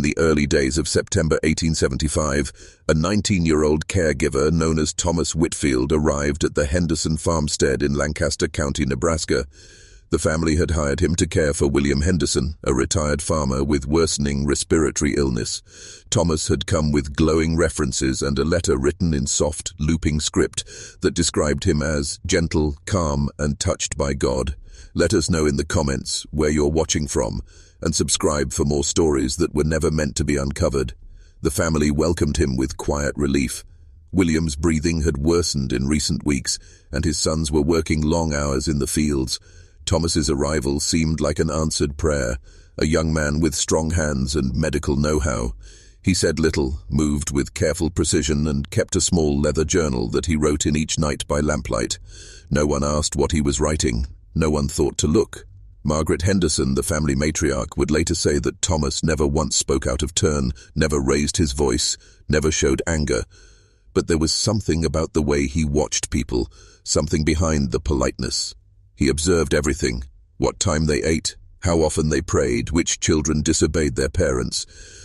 the early days of September 1875, a 19-year-old caregiver known as Thomas Whitfield arrived at the Henderson farmstead in Lancaster County, Nebraska. The family had hired him to care for William Henderson, a retired farmer with worsening respiratory illness. Thomas had come with glowing references and a letter written in soft, looping script that described him as gentle, calm, and touched by God. Let us know in the comments where you're watching from, and subscribe for more stories that were never meant to be uncovered. The family welcomed him with quiet relief. William's breathing had worsened in recent weeks, and his sons were working long hours in the fields. Thomas's arrival seemed like an answered prayer, a young man with strong hands and medical know-how. He said little, moved with careful precision, and kept a small leather journal that he wrote in each night by lamplight. No one asked what he was writing. No one thought to look. Margaret Henderson, the family matriarch, would later say that Thomas never once spoke out of turn, never raised his voice, never showed anger. But there was something about the way he watched people, something behind the politeness. He observed everything: what time they ate, how often they prayed, which children disobeyed their parents,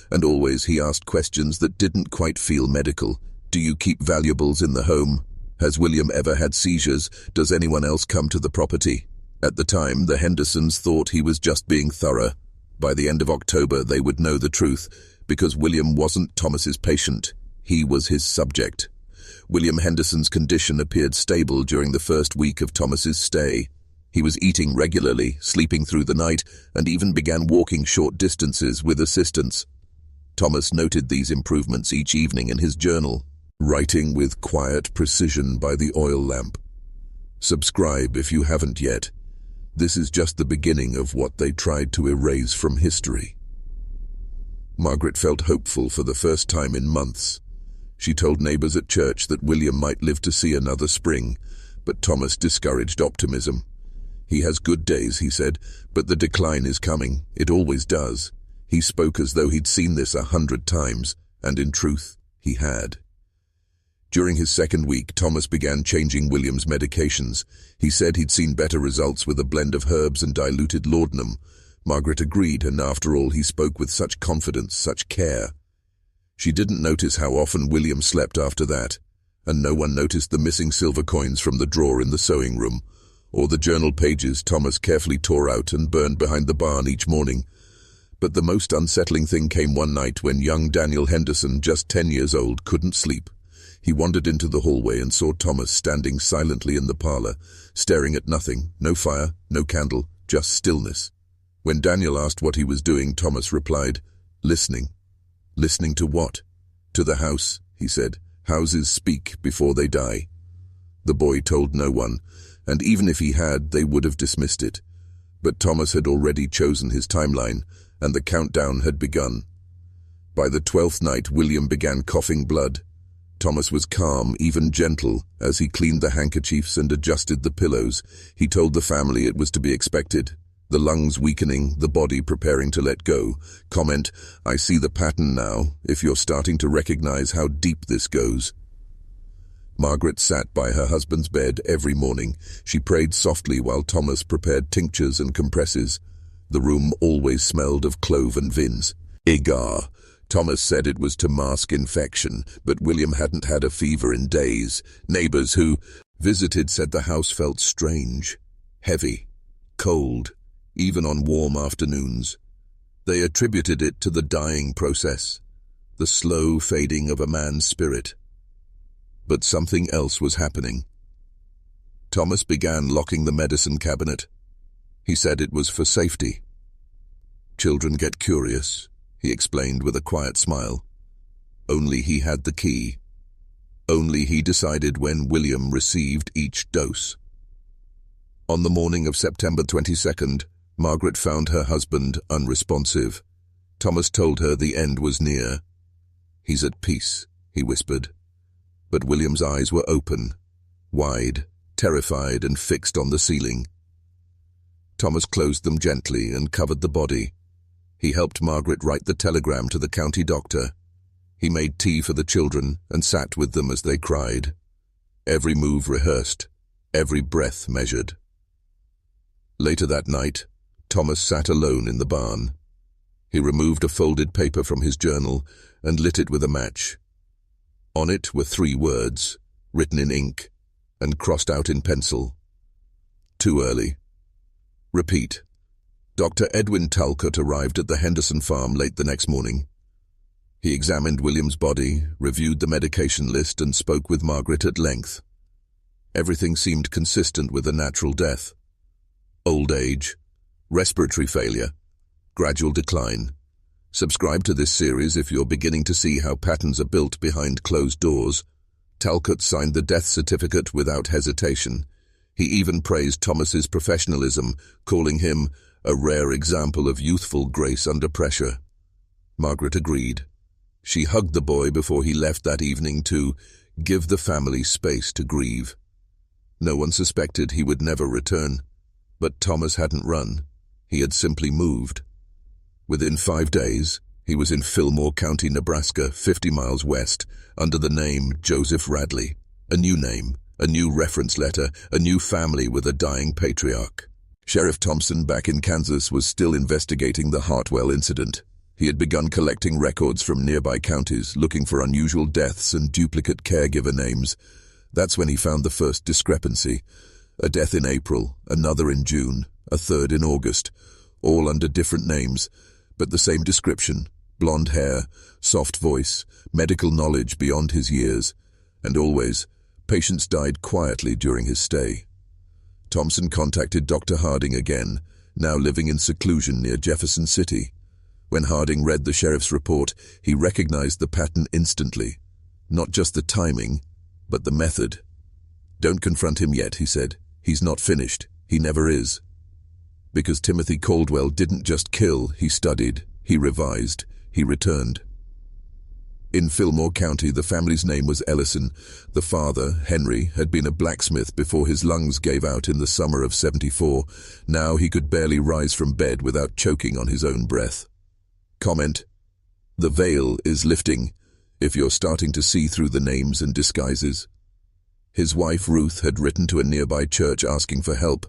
and always he asked questions that didn't quite feel medical. Do you keep valuables in the home? Has William ever had seizures? Does anyone else come to the property? At the time, the Hendersons thought he was just being thorough. By the end of October, they would know the truth, because William wasn't Thomas's patient. He was his subject. William Henderson's condition appeared stable during the first week of Thomas's stay. He was eating regularly, sleeping through the night, and even began walking short distances with assistance. Thomas noted these improvements each evening in his journal, writing with quiet precision by the oil lamp. Subscribe if you haven't yet. This is just the beginning of what they tried to erase from history. Margaret felt hopeful for the first time in months. She told neighbors at church that William might live to see another spring, but Thomas discouraged optimism. He has good days, he said, but the decline is coming. It always does. He spoke as though he'd seen this 100 times, and in truth, he had. During his second week, Thomas began changing William's medications. He said he'd seen better results with a blend of herbs and diluted laudanum. Margaret agreed, and after all, he spoke with such confidence, such care. She didn't notice how often William slept after that, and no one noticed the missing silver coins from the drawer in the sewing room, or the journal pages Thomas carefully tore out and burned behind the barn each morning. But the most unsettling thing came one night when young Daniel Henderson, just 10 years old, couldn't sleep. He wandered into the hallway and saw Thomas standing silently in the parlor, staring at nothing, no fire, no candle, just stillness. When Daniel asked what he was doing, Thomas replied, "Listening." "Listening to what?" "To the house," he said. "Houses speak before they die." The boy told no one, and even if he had, they would have dismissed it. But Thomas had already chosen his timeline, and the countdown had begun. By the 12th night, William began coughing blood. Thomas was calm, even gentle, as he cleaned the handkerchiefs and adjusted the pillows. He told the family it was to be expected. The lungs weakening, the body preparing to let go. Comment, "I see the pattern now, if you're starting to recognize how deep this goes." Margaret sat by her husband's bed every morning. She prayed softly while Thomas prepared tinctures and compresses. The room always smelled of clove and vins. Agar. Thomas said it was to mask infection, but William hadn't had a fever in days. Neighbors who visited said the house felt strange, heavy, cold, even on warm afternoons. They attributed it to the dying process, the slow fading of a man's spirit. But something else was happening. Thomas began locking the medicine cabinet. He said it was for safety. "Children get curious," he explained with a quiet smile. Only he had the key. Only he decided when William received each dose. On the morning of September 22nd, Margaret found her husband unresponsive. Thomas told her the end was near. "He's at peace," he whispered. But William's eyes were open, wide, terrified, and fixed on the ceiling. Thomas closed them gently and covered the body. He helped Margaret write the telegram to the county doctor. He made tea for the children and sat with them as they cried. Every move rehearsed, every breath measured. Later that night, Thomas sat alone in the barn. He removed a folded paper from his journal and lit it with a match. On it were 3 words, written in ink and crossed out in pencil. Too early. Repeat. Dr. Edwin Talcott arrived at the Henderson farm late the next morning. He examined William's body, reviewed the medication list, and spoke with Margaret at length. Everything seemed consistent with a natural death. Old age, respiratory failure, gradual decline. Subscribe to this series if you're beginning to see how patterns are built behind closed doors. Talcott signed the death certificate without hesitation. He even praised Thomas's professionalism, calling him a rare example of youthful grace under pressure. Margaret agreed. She hugged the boy before he left that evening to give the family space to grieve. No one suspected he would never return, but Thomas hadn't run. He had simply moved. Within 5 days, he was in Fillmore County, Nebraska, 50 miles west, under the name Joseph Radley. A new name, a new reference letter, a new family with a dying patriarch. Sheriff Thompson back in Kansas was still investigating the Caldwell incident. He had begun collecting records from nearby counties, looking for unusual deaths and duplicate caregiver names. That's when he found the first discrepancy. A death in April, another in June, a third in August, all under different names, but the same description: blonde hair, soft voice, medical knowledge beyond his years, and always, patients died quietly during his stay. Thompson contacted Dr. Harding again, now living in seclusion near Jefferson City. When Harding read the sheriff's report, he recognized the pattern instantly. Not just the timing, but the method. "Don't confront him yet," he said. "He's not finished. He never is." Because Timothy Caldwell didn't just kill, he studied, he revised, he returned. In Fillmore County, the family's name was Ellison. The father, Henry, had been a blacksmith before his lungs gave out in the summer of '74. Now he could barely rise from bed without choking on his own breath. Comment: the veil is lifting, if you're starting to see through the names and disguises. His wife, Ruth, had written to a nearby church asking for help.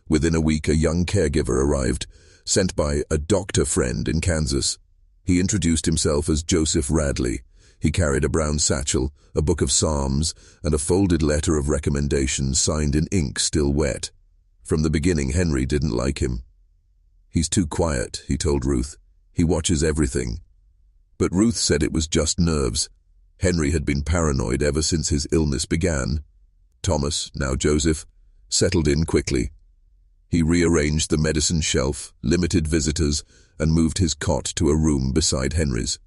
Within a week, a young caregiver arrived, sent by a doctor friend in Kansas. He introduced himself as Joseph Radley. He carried a brown satchel, a book of Psalms, and a folded letter of recommendation signed in ink still wet. From the beginning, Henry didn't like him. "He's too quiet," he told Ruth. "He watches everything." But Ruth said it was just nerves. Henry had been paranoid ever since his illness began. Thomas, now Joseph, settled in quickly. He rearranged the medicine shelf, limited visitors, and moved his cot to a room beside Henry's.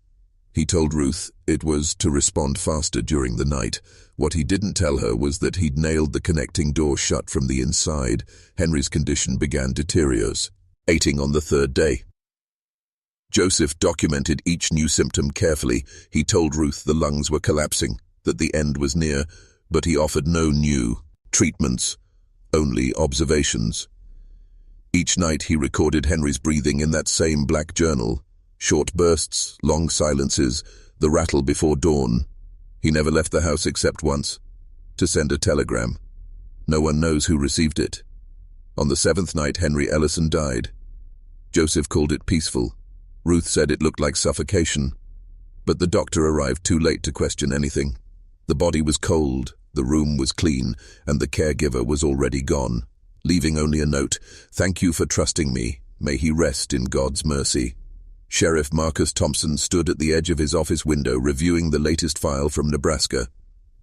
He told Ruth it was to respond faster during the night. What he didn't tell her was that he'd nailed the connecting door shut from the inside. Henry's condition began deteriorating on the 3rd day. Joseph documented each new symptom carefully. He told Ruth the lungs were collapsing, that the end was near, but he offered no new treatments, only observations. Each night he recorded Henry's breathing in that same black journal. Short bursts, long silences, the rattle before dawn. He never left the house except once, to send a telegram. No one knows who received it. On the 7th night, Henry Ellison died. Joseph called it peaceful. Ruth said it looked like suffocation. But the doctor arrived too late to question anything. The body was cold, the room was clean, and the caregiver was already gone, leaving only a note: "Thank you for trusting me. May he rest in God's mercy." Sheriff Marcus Thompson stood at the edge of his office window reviewing the latest file from Nebraska.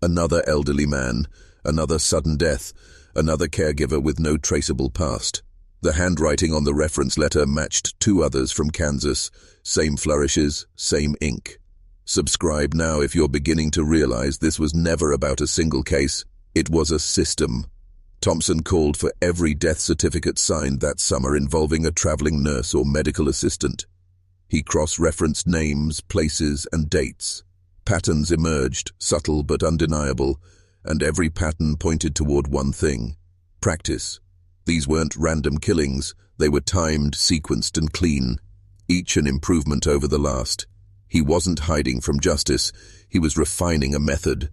Another elderly man, another sudden death, another caregiver with no traceable past. The handwriting on the reference letter matched 2 others from Kansas. Same flourishes, same ink. Subscribe now if you're beginning to realize this was never about a single case. It was a system. Thompson called for every death certificate signed that summer involving a traveling nurse or medical assistant. He cross-referenced names, places, and dates. Patterns emerged, subtle but undeniable, and every pattern pointed toward one thing: practice. These weren't random killings, they were timed, sequenced, and clean, each an improvement over the last. He wasn't hiding from justice, he was refining a method.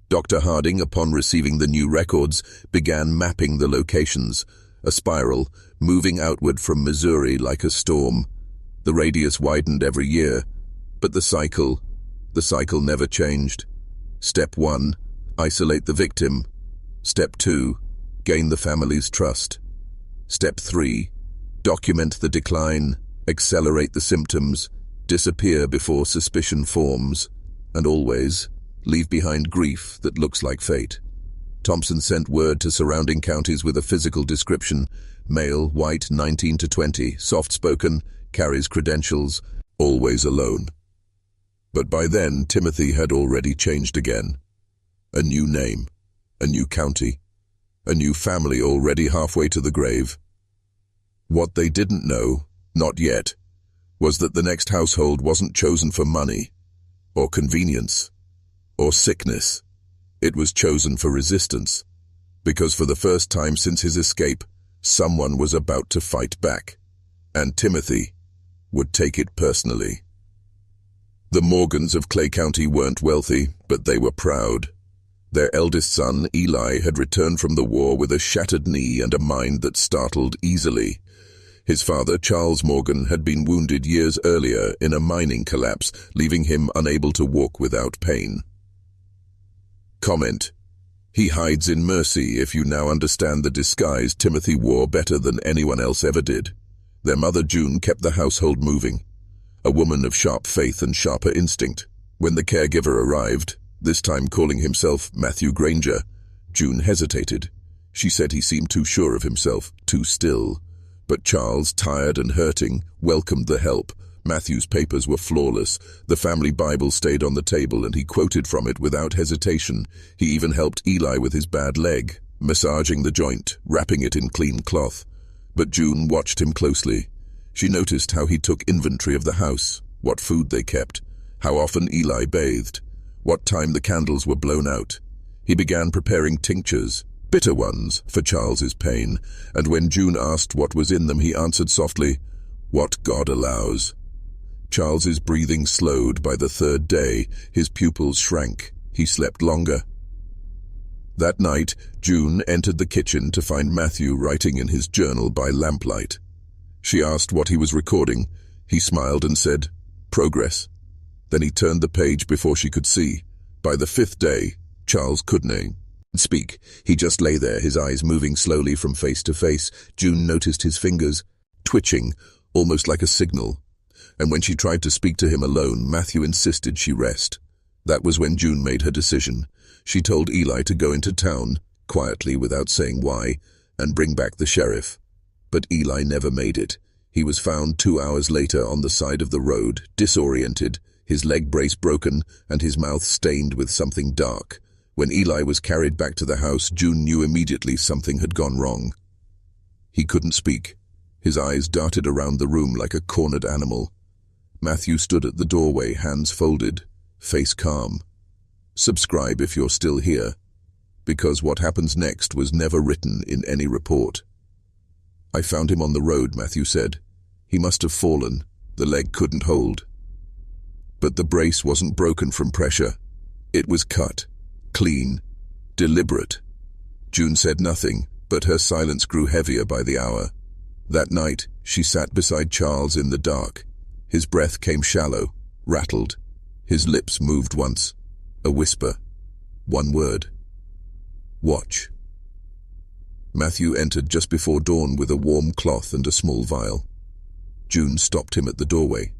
Dr. Harding, upon receiving the new records, began mapping the locations, a spiral, moving outward from Missouri like a storm. The radius widened every year, but the cycle never changed. Step 1, isolate the victim. Step 2, gain the family's trust. Step 3, document the decline, accelerate the symptoms, disappear before suspicion forms, and always leave behind grief that looks like fate. Thompson sent word to surrounding counties with a physical description: male, white, 19 to 20, soft-spoken, carries credentials, always alone. But by then, Timothy had already changed again. A new name, a new county, a new family already halfway to the grave. What they didn't know, not yet, was that the next household wasn't chosen for money, or convenience, or sickness. It was chosen for resistance, because for the first time since his escape, someone was about to fight back, and Timothy would take it personally. The Morgans of Clay County weren't wealthy, but they were proud. Their eldest son, Eli, had returned from the war with a shattered knee and a mind that startled easily. His father, Charles Morgan, had been wounded years earlier in a mining collapse, leaving him unable to walk without pain. Comment: he hides in mercy if you now understand the disguise Timothy wore better than anyone else ever did. Their mother, June, kept the household moving, a woman of sharp faith and sharper instinct. When the caregiver arrived, this time calling himself Matthew Granger, June hesitated. She said he seemed too sure of himself, too still. But Charles, tired and hurting, welcomed the help. Matthew's papers were flawless. The family Bible stayed on the table and he quoted from it without hesitation. He even helped Eli with his bad leg, massaging the joint, wrapping it in clean cloth. But June watched him closely. She noticed how he took inventory of the house, what food they kept, how often Eli bathed, what time the candles were blown out. He began preparing tinctures, bitter ones, for Charles's pain, and when June asked what was in them, he answered softly, "What God allows." Charles's breathing slowed. By the third day, his pupils shrank. He slept longer. That night, June entered the kitchen to find Matthew writing in his journal by lamplight. She asked what he was recording. He smiled and said, "Progress." Then he turned the page before she could see. By the 5th day, Charles couldn't speak. He just lay there, his eyes moving slowly from face to face. June noticed his fingers twitching, almost like a signal. And when she tried to speak to him alone, Matthew insisted she rest. That was when June made her decision. She told Eli to go into town, quietly without saying why, and bring back the sheriff. But Eli never made it. He was found 2 hours later on the side of the road, disoriented, his leg brace broken, and his mouth stained with something dark. When Eli was carried back to the house, June knew immediately something had gone wrong. He couldn't speak. His eyes darted around the room like a cornered animal. Matthew stood at the doorway, hands folded, face calm. Subscribe if you're still here, because what happens next was never written in any report. "I found him on the road," Matthew said. "He must have fallen. The leg couldn't hold." But the brace wasn't broken from pressure. It was cut, clean, deliberate. June said nothing, but her silence grew heavier by the hour. That night, she sat beside Charles in the dark. His breath came shallow, rattled. His lips moved once. A whisper. One word. "Watch." Matthew entered just before dawn with a warm cloth and a small vial. June stopped him at the doorway.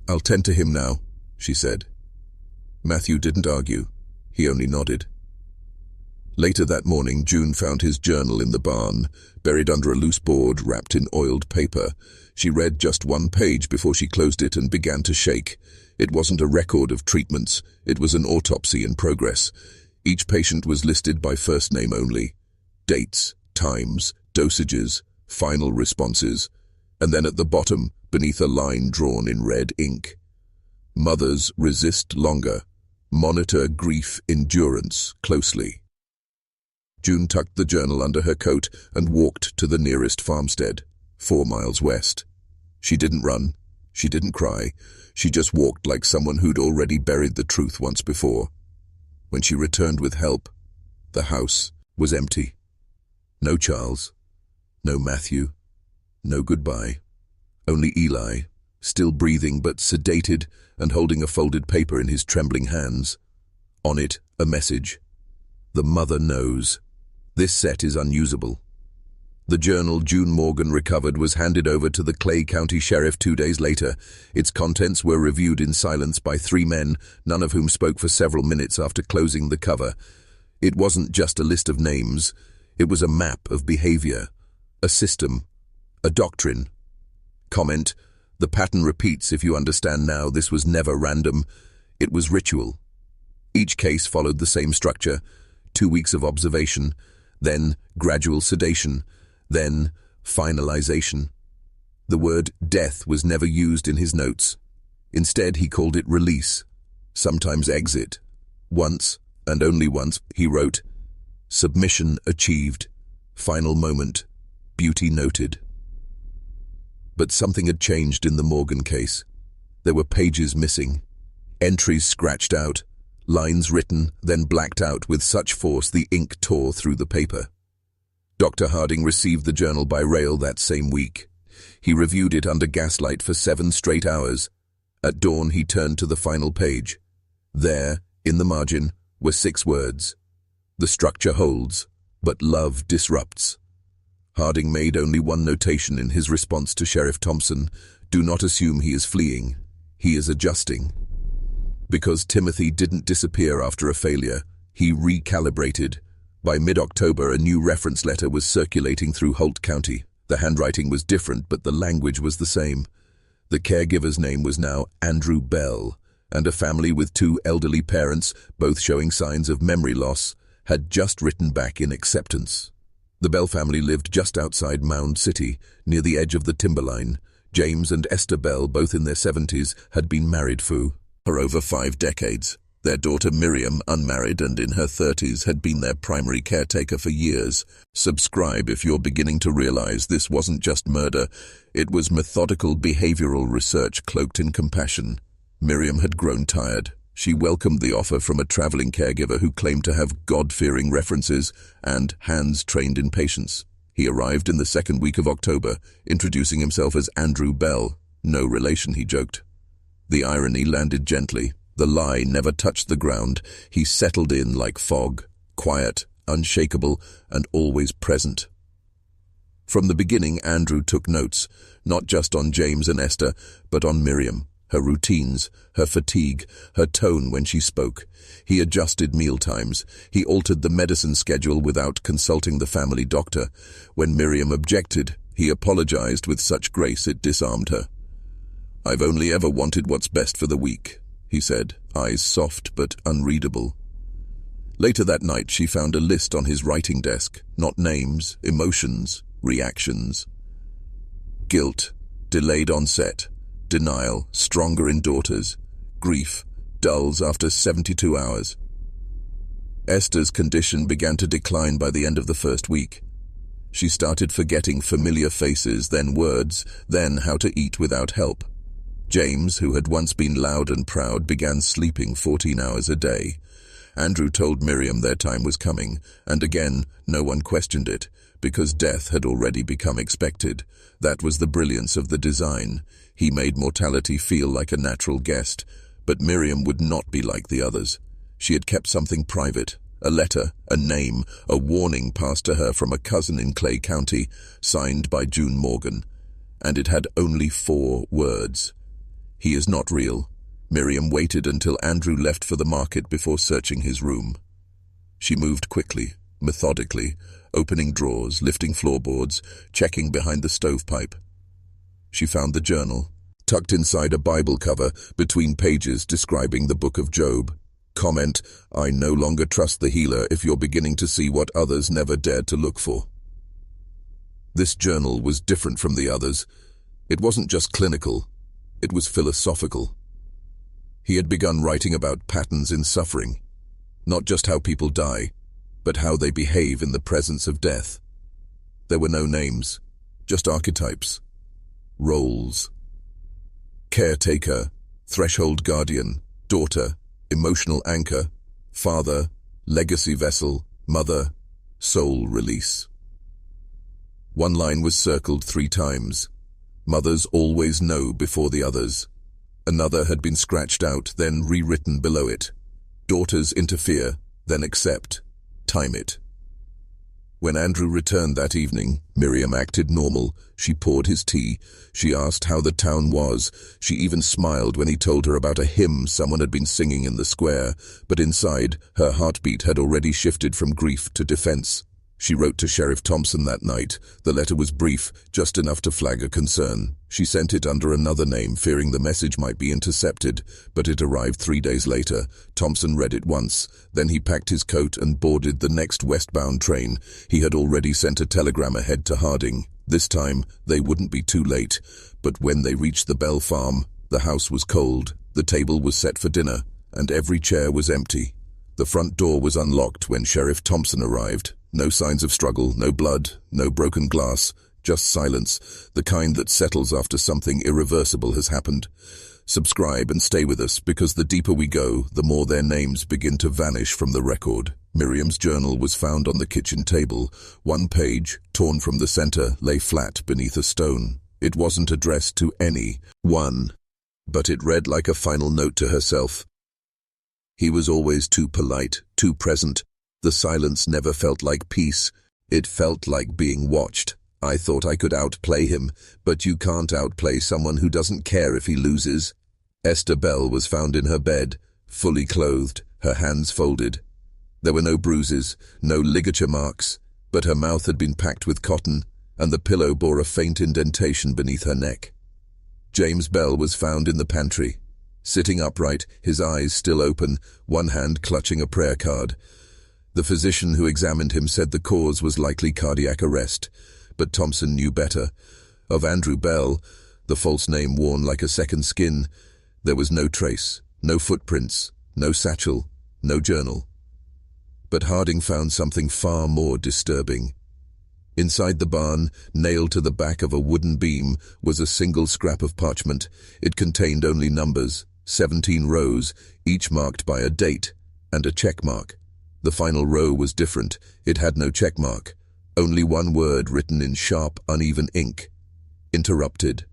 "I'll tend to him now," she said. Matthew didn't argue. He only nodded. Later that morning, June found his journal in the barn, buried under a loose board wrapped in oiled paper. She read just one page before she closed it and began to shake. It wasn't a record of treatments. It was an autopsy in progress. Each patient was listed by first name only. Dates, times, dosages, final responses. And then at the bottom, beneath a line drawn in red ink, "Mothers resist longer. Monitor grief endurance closely." June tucked the journal under her coat and walked to the nearest farmstead, 4 miles west. She didn't run. She didn't cry. She just walked like someone who'd already buried the truth once before. When she returned with help, the house was empty. No Charles, no Matthew, no goodbye. Only Eli, still breathing but sedated and holding a folded paper in his trembling hands. On it, a message. The mother knows. This set is unusable. The journal June Morgan recovered was handed over to the Clay County Sheriff 2 days later. Its contents were reviewed in silence by 3 men, none of whom spoke for several minutes after closing the cover. It wasn't just a list of names. It was a map of behavior, a system, a doctrine. Comment: the pattern repeats if you understand now. This was never random. It was ritual. Each case followed the same structure: 2 weeks of observation, then gradual sedation, then finalization. The word death was never used in his notes. Instead, he called it release, sometimes exit. Once, and only once, he wrote, submission achieved, final moment, beauty noted. But something had changed in the Morgan case. There were pages missing, entries scratched out, lines written, then blacked out with such force the ink tore through the paper. Dr. Harding received the journal by rail that same week. He reviewed it under gaslight for 7 straight hours. At dawn, he turned to the final page. There, in the margin, were 6 words. The structure holds, but love disrupts. Harding made only one notation in his response to Sheriff Thompson: do not assume he is fleeing. He is adjusting. Because Timothy didn't disappear after a failure, he recalibrated. By mid-October, a new reference letter was circulating through Holt County. The handwriting was different, but the language was the same. The caregiver's name was now Andrew Bell, and a family with 2 elderly parents, both showing signs of memory loss, had just written back in acceptance. The Bell family lived just outside Mound City, near the edge of the timberline. James and Esther Bell, both in their 70s, had been married for over 5 decades. Their daughter Miriam, unmarried and in her 30s, had been their primary caretaker for years. Subscribe if you're beginning to realize this wasn't just murder. It was methodical behavioral research cloaked in compassion. Miriam had grown tired. She welcomed the offer from a traveling caregiver who claimed to have God-fearing references and hands trained in patience. He arrived in the 2nd week of October, introducing himself as Andrew Bell. No relation, he joked. The irony landed gently. The lie never touched the ground. He settled in like fog, quiet, unshakable, and always present. From the beginning, Andrew took notes, not just on James and Esther, but on Miriam, her routines, her fatigue, her tone when she spoke. He adjusted meal times. He altered the medicine schedule without consulting the family doctor. When Miriam objected, he apologized with such grace it disarmed her. "I've only ever wanted what's best for the weak," he said, eyes soft but unreadable. Later that night, she found a list on his writing desk, not names, emotions, reactions. Guilt, delayed onset, denial, stronger in daughters, grief, dulls after 72 hours. Esther's condition began to decline by the end of the 1st week. She started forgetting familiar faces, then words, then how to eat without help. James, who had once been loud and proud, began sleeping 14 hours a day. Andrew told Miriam their time was coming, and again, no one questioned it, because death had already become expected. That was the brilliance of the design. He made mortality feel like a natural guest, but Miriam would not be like the others. She had kept something private, a letter, a name, a warning passed to her from a cousin in Clay County, signed by June Morgan, and it had only 4 words. "He is not real." Miriam waited until Andrew left for the market before searching his room. She moved quickly, methodically, opening drawers, lifting floorboards, checking behind the stovepipe. She found the journal, tucked inside a Bible cover, between pages describing the book of Job. Comment: I no longer trust the healer if you're beginning to see what others never dared to look for. This journal was different from the others. It wasn't just clinical. It was philosophical. He had begun writing about patterns in suffering, not just how people die, but how they behave in the presence of death. There were no names, just archetypes, roles. Caretaker, threshold guardian, daughter, emotional anchor, father, legacy vessel, mother, soul release. One line was circled 3 times. Mothers always know before the others. Another had been scratched out, then rewritten below it. Daughters interfere, then accept. Time it. When Andrew returned that evening, Miriam acted normal. She poured his tea. She asked how the town was. She even smiled when he told her about a hymn someone had been singing in the square. But inside, her heartbeat had already shifted from grief to defense. She wrote to Sheriff Thompson that night. The letter was brief, just enough to flag a concern. She sent it under another name, fearing the message might be intercepted, but it arrived 3 days later. Thompson read it once. Then he packed his coat and boarded the next westbound train. He had already sent a telegram ahead to Harding. This time, they wouldn't be too late. But when they reached the Bell farm, the house was cold, the table was set for dinner, and every chair was empty. The front door was unlocked when Sheriff Thompson arrived. No signs of struggle, no blood, no broken glass, just silence, the kind that settles after something irreversible has happened. Subscribe and stay with us, because the deeper we go, the more their names begin to vanish from the record. Miriam's journal was found on the kitchen table. One page, torn from the center, lay flat beneath a stone. It wasn't addressed to anyone, but it read like a final note to herself. He was always too polite, too present. The silence never felt like peace. It felt like being watched. I thought I could outplay him, but you can't outplay someone who doesn't care if he loses. Esther Bell was found in her bed, fully clothed, her hands folded. There were no bruises, no ligature marks, but her mouth had been packed with cotton, and the pillow bore a faint indentation beneath her neck. James Bell was found in the pantry, sitting upright, his eyes still open, one hand clutching a prayer card. The physician who examined him said the cause was likely cardiac arrest, but Thompson knew better. Of Andrew Bell, the false name worn like a second skin, there was no trace, no footprints, no satchel, no journal. But Harding found something far more disturbing. Inside the barn, nailed to the back of a wooden beam, was a single scrap of parchment. It contained only numbers, 17 rows, each marked by a date and a check mark. The final row was different. It had no check mark, only one word written in sharp, uneven ink. Interrupted.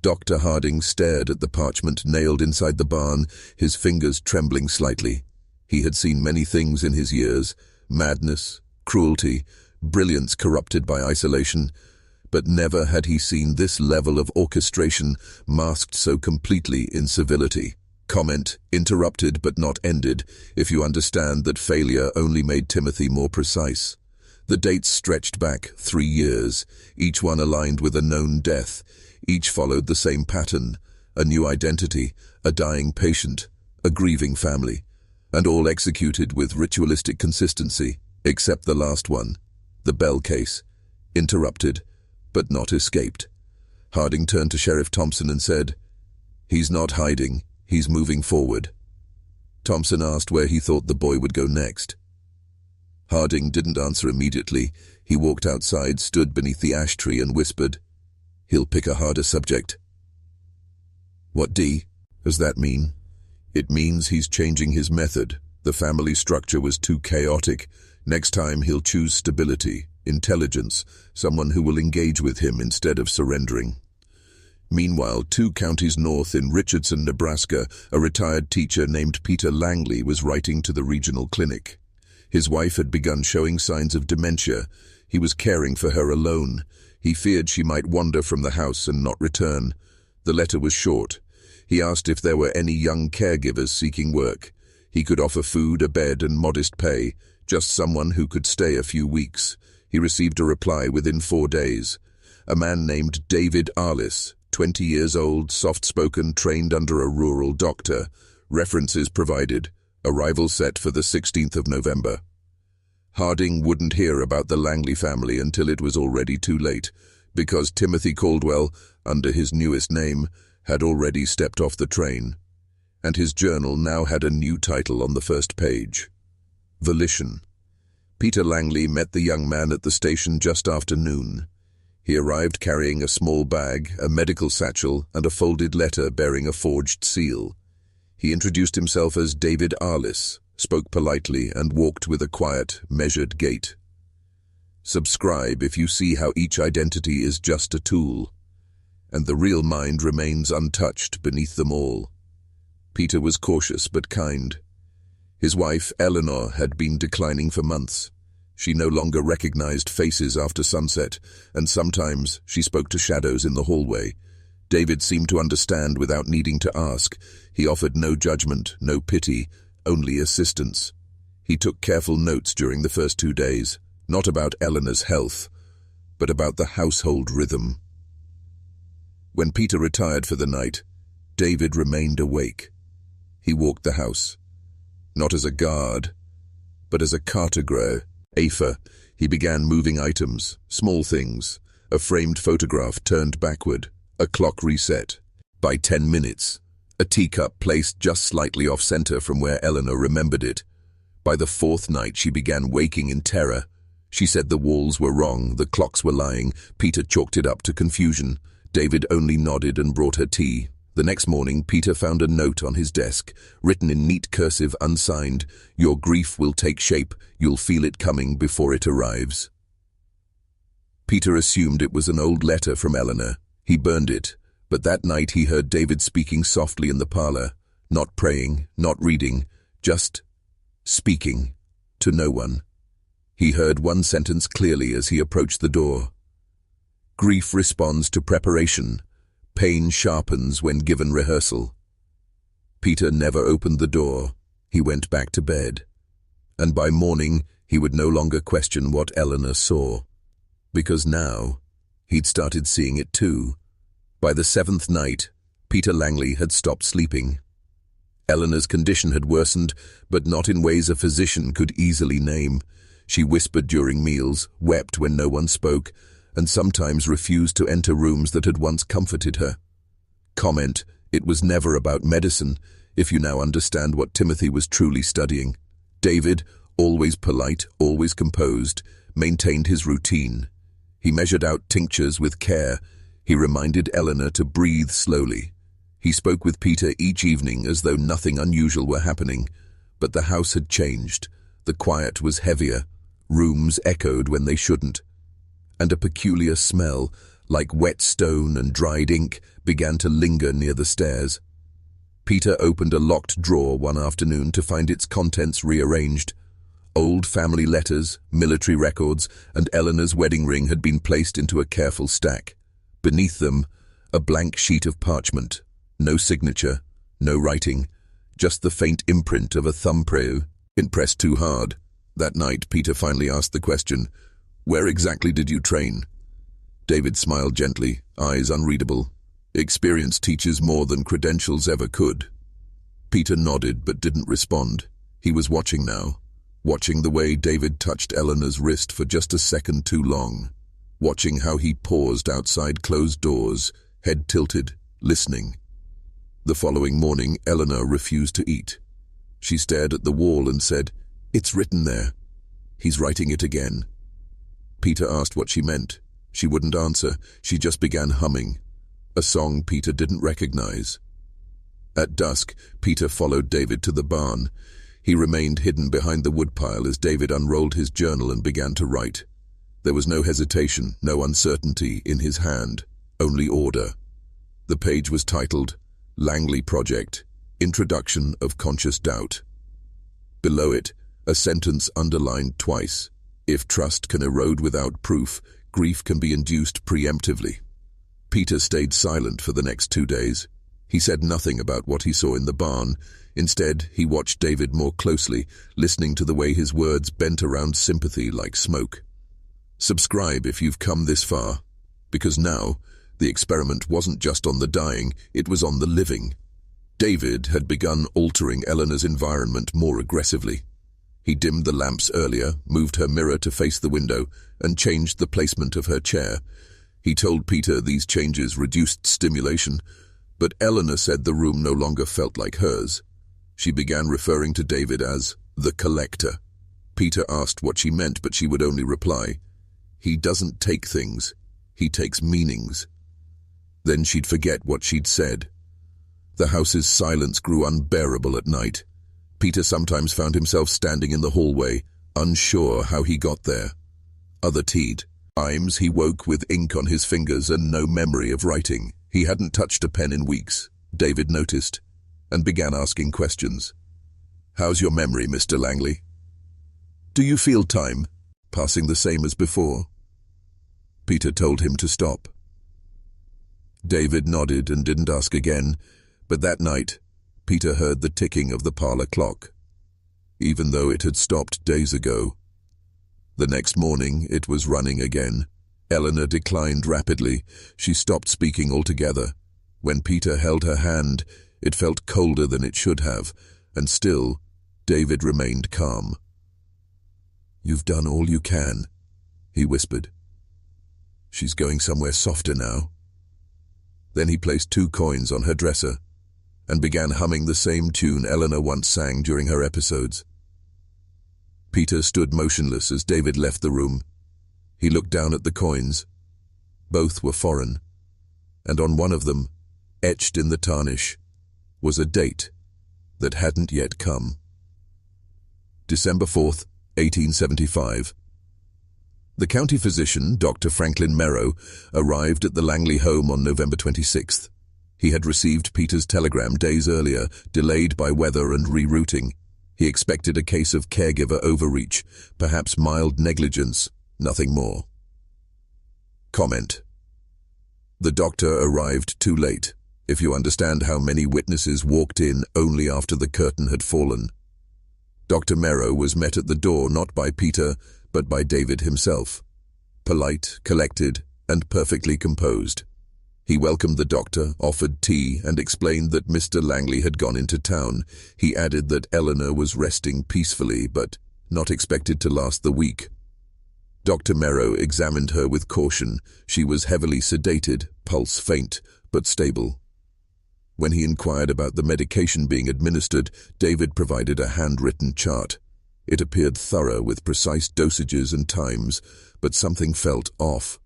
Dr. Harding stared at the parchment nailed inside the barn, his fingers trembling slightly. He had seen many things in his years: madness, cruelty, brilliance corrupted by isolation, but never had he seen this level of orchestration masked so completely in civility. Comment, interrupted but not ended, if you understand that failure only made Timothy more precise. The dates stretched back 3 years, each one aligned with a known death. Each followed the same pattern: a new identity, a dying patient, a grieving family, and all executed with ritualistic consistency, except the last one, the Bell case. Interrupted, but not escaped. Harding turned to Sheriff Thompson and said, "He's not hiding. He's moving forward." Thompson asked where he thought the boy would go next. Harding didn't answer immediately. He walked outside, stood beneath the ash tree and whispered, "He'll pick a harder subject." "What does that mean?" "It means he's changing his method. The family structure was too chaotic. Next time he'll choose stability, intelligence, someone who will engage with him instead of surrendering." Meanwhile, 2 counties north in Richardson, Nebraska, a retired teacher named Peter Langley was writing to the regional clinic. His wife had begun showing signs of dementia. He was caring for her alone. He feared she might wander from the house and not return. The letter was short. He asked if there were any young caregivers seeking work. He could offer food, a bed, and modest pay, just someone who could stay a few weeks. He received a reply within 4 days. A man named David Arliss, 20 years old, soft-spoken, trained under a rural doctor. References provided. Arrival set for the 16th of November. Harding wouldn't hear about the Langley family until it was already too late, because Timothy Caldwell, under his newest name, had already stepped off the train, and his journal now had a new title on the first page: Volition. Peter Langley met the young man at the station just after noon. He arrived carrying a small bag, a medical satchel, and a folded letter bearing a forged seal. He introduced himself as David Arliss, spoke politely, and walked with a quiet, measured gait. "Subscribe if you see how each identity is just a tool." and the real mind remains untouched beneath them all. Peter was cautious but kind. His wife, Eleanor, had been declining for months. She no longer recognized faces after sunset, and sometimes she spoke to shadows in the hallway. David seemed to understand without needing to ask. He offered no judgment, no pity, only assistance. He took careful notes during the first 2 days, not about Eleanor's health, but about the household rhythm. When Peter retired for the night, David remained awake. He walked the house, not as a guard, but as a cartographer. He began moving items, small things, a framed photograph turned backward, a clock reset. By 10 minutes, a teacup placed just slightly off-center from where Eleanor remembered it. By the 4th night, she began waking in terror. She said the walls were wrong, the clocks were lying. Peter chalked it up to confusion. David only nodded and brought her tea. The next morning, Peter found a note on his desk, written in neat cursive, unsigned. "Your grief will take shape. You'll feel it coming before it arrives." Peter assumed it was an old letter from Eleanor. He burned it, but that night he heard David speaking softly in the parlor, not praying, not reading, just speaking to no one. He heard one sentence clearly as he approached the door. "Grief responds to preparation. Pain sharpens when given rehearsal." Peter never opened the door. He went back to bed. And by morning, he would no longer question what Eleanor saw, because now he'd started seeing it too. By the 7th night, Peter Langley had stopped sleeping. Eleanor's condition had worsened, but not in ways a physician could easily name. She whispered during meals, wept when no one spoke, and sometimes refused to enter rooms that had once comforted her. Comment, it was never about medicine, if you now understand what Timothy was truly studying. David, always polite, always composed, maintained his routine. He measured out tinctures with care. He reminded Eleanor to breathe slowly. He spoke with Peter each evening as though nothing unusual were happening. But the house had changed. The quiet was heavier. Rooms echoed when they shouldn't. And a peculiar smell, like wet stone and dried ink, began to linger near the stairs. Peter opened a locked drawer one afternoon to find its contents rearranged. Old family letters, military records, and Eleanor's wedding ring had been placed into a careful stack. Beneath them, a blank sheet of parchment. No signature, no writing, just the faint imprint of a thumbprint. It pressed too hard. That night, Peter finally asked the question, "Where exactly did you train?" David smiled gently, eyes unreadable. "Experience teaches more than credentials ever could." Peter nodded but didn't respond. He was watching now, watching the way David touched Eleanor's wrist for just a second too long, watching how he paused outside closed doors, head tilted, listening. The following morning, Eleanor refused to eat. She stared at the wall and said, "It's written there. He's writing it again." Peter asked what she meant. She wouldn't answer. She just began humming, a song Peter didn't recognize. At dusk, Peter followed David to the barn. He remained hidden behind the woodpile as David unrolled his journal and began to write. There was no hesitation, no uncertainty in his hand, only order. The page was titled, "Langley Project, Introduction of Conscious Doubt." Below it, a sentence underlined twice. "If trust can erode without proof, grief can be induced preemptively." Peter stayed silent for the next 2 days. He said nothing about what he saw in the barn. Instead, he watched David more closely, listening to the way his words bent around sympathy like smoke. Subscribe if you've come this far, because now, the experiment wasn't just on the dying, it was on the living. David had begun altering Eleanor's environment more aggressively. He dimmed the lamps earlier, moved her mirror to face the window, and changed the placement of her chair. He told Peter these changes reduced stimulation, but Eleanor said the room no longer felt like hers. She began referring to David as the collector. Peter asked what she meant, but she would only reply, "He doesn't take things, he takes meanings." Then she'd forget what she'd said. The house's silence grew unbearable at night. Peter sometimes found himself standing in the hallway, unsure how he got there. Other times he woke with ink on his fingers and no memory of writing. He hadn't touched a pen in weeks, David noticed, and began asking questions. "How's your memory, Mr. Langley? Do you feel time passing the same as before?" Peter told him to stop. David nodded and didn't ask again, but that night, Peter heard the ticking of the parlor clock, even though it had stopped days ago. The next morning, it was running again. Eleanor declined rapidly. She stopped speaking altogether. When Peter held her hand, it felt colder than it should have, and still, David remained calm. "You've done all you can," he whispered. "She's going somewhere softer now." Then he placed 2 coins on her dresser and began humming the same tune Eleanor once sang during her episodes. Peter stood motionless as David left the room. He looked down at the coins. Both were foreign, and on one of them, etched in the tarnish, was a date that hadn't yet come. December 4th, 1875. The county physician, Dr. Franklin Merrow, arrived at the Langley home on November 26th. He had received Peter's telegram days earlier, delayed by weather and rerouting. He expected a case of caregiver overreach, perhaps mild negligence, nothing more. Comment. The doctor arrived too late, if you understand how many witnesses walked in only after the curtain had fallen. Dr. Merrow was met at the door not by Peter, but by David himself. Polite, collected, and perfectly composed. He welcomed the doctor, offered tea, and explained that Mr. Langley had gone into town. He added that Eleanor was resting peacefully, but not expected to last the week. Dr. Merrow examined her with caution. She was heavily sedated, pulse faint, but stable. When he inquired about the medication being administered, David provided a handwritten chart. It appeared thorough with precise dosages and times, but something felt off.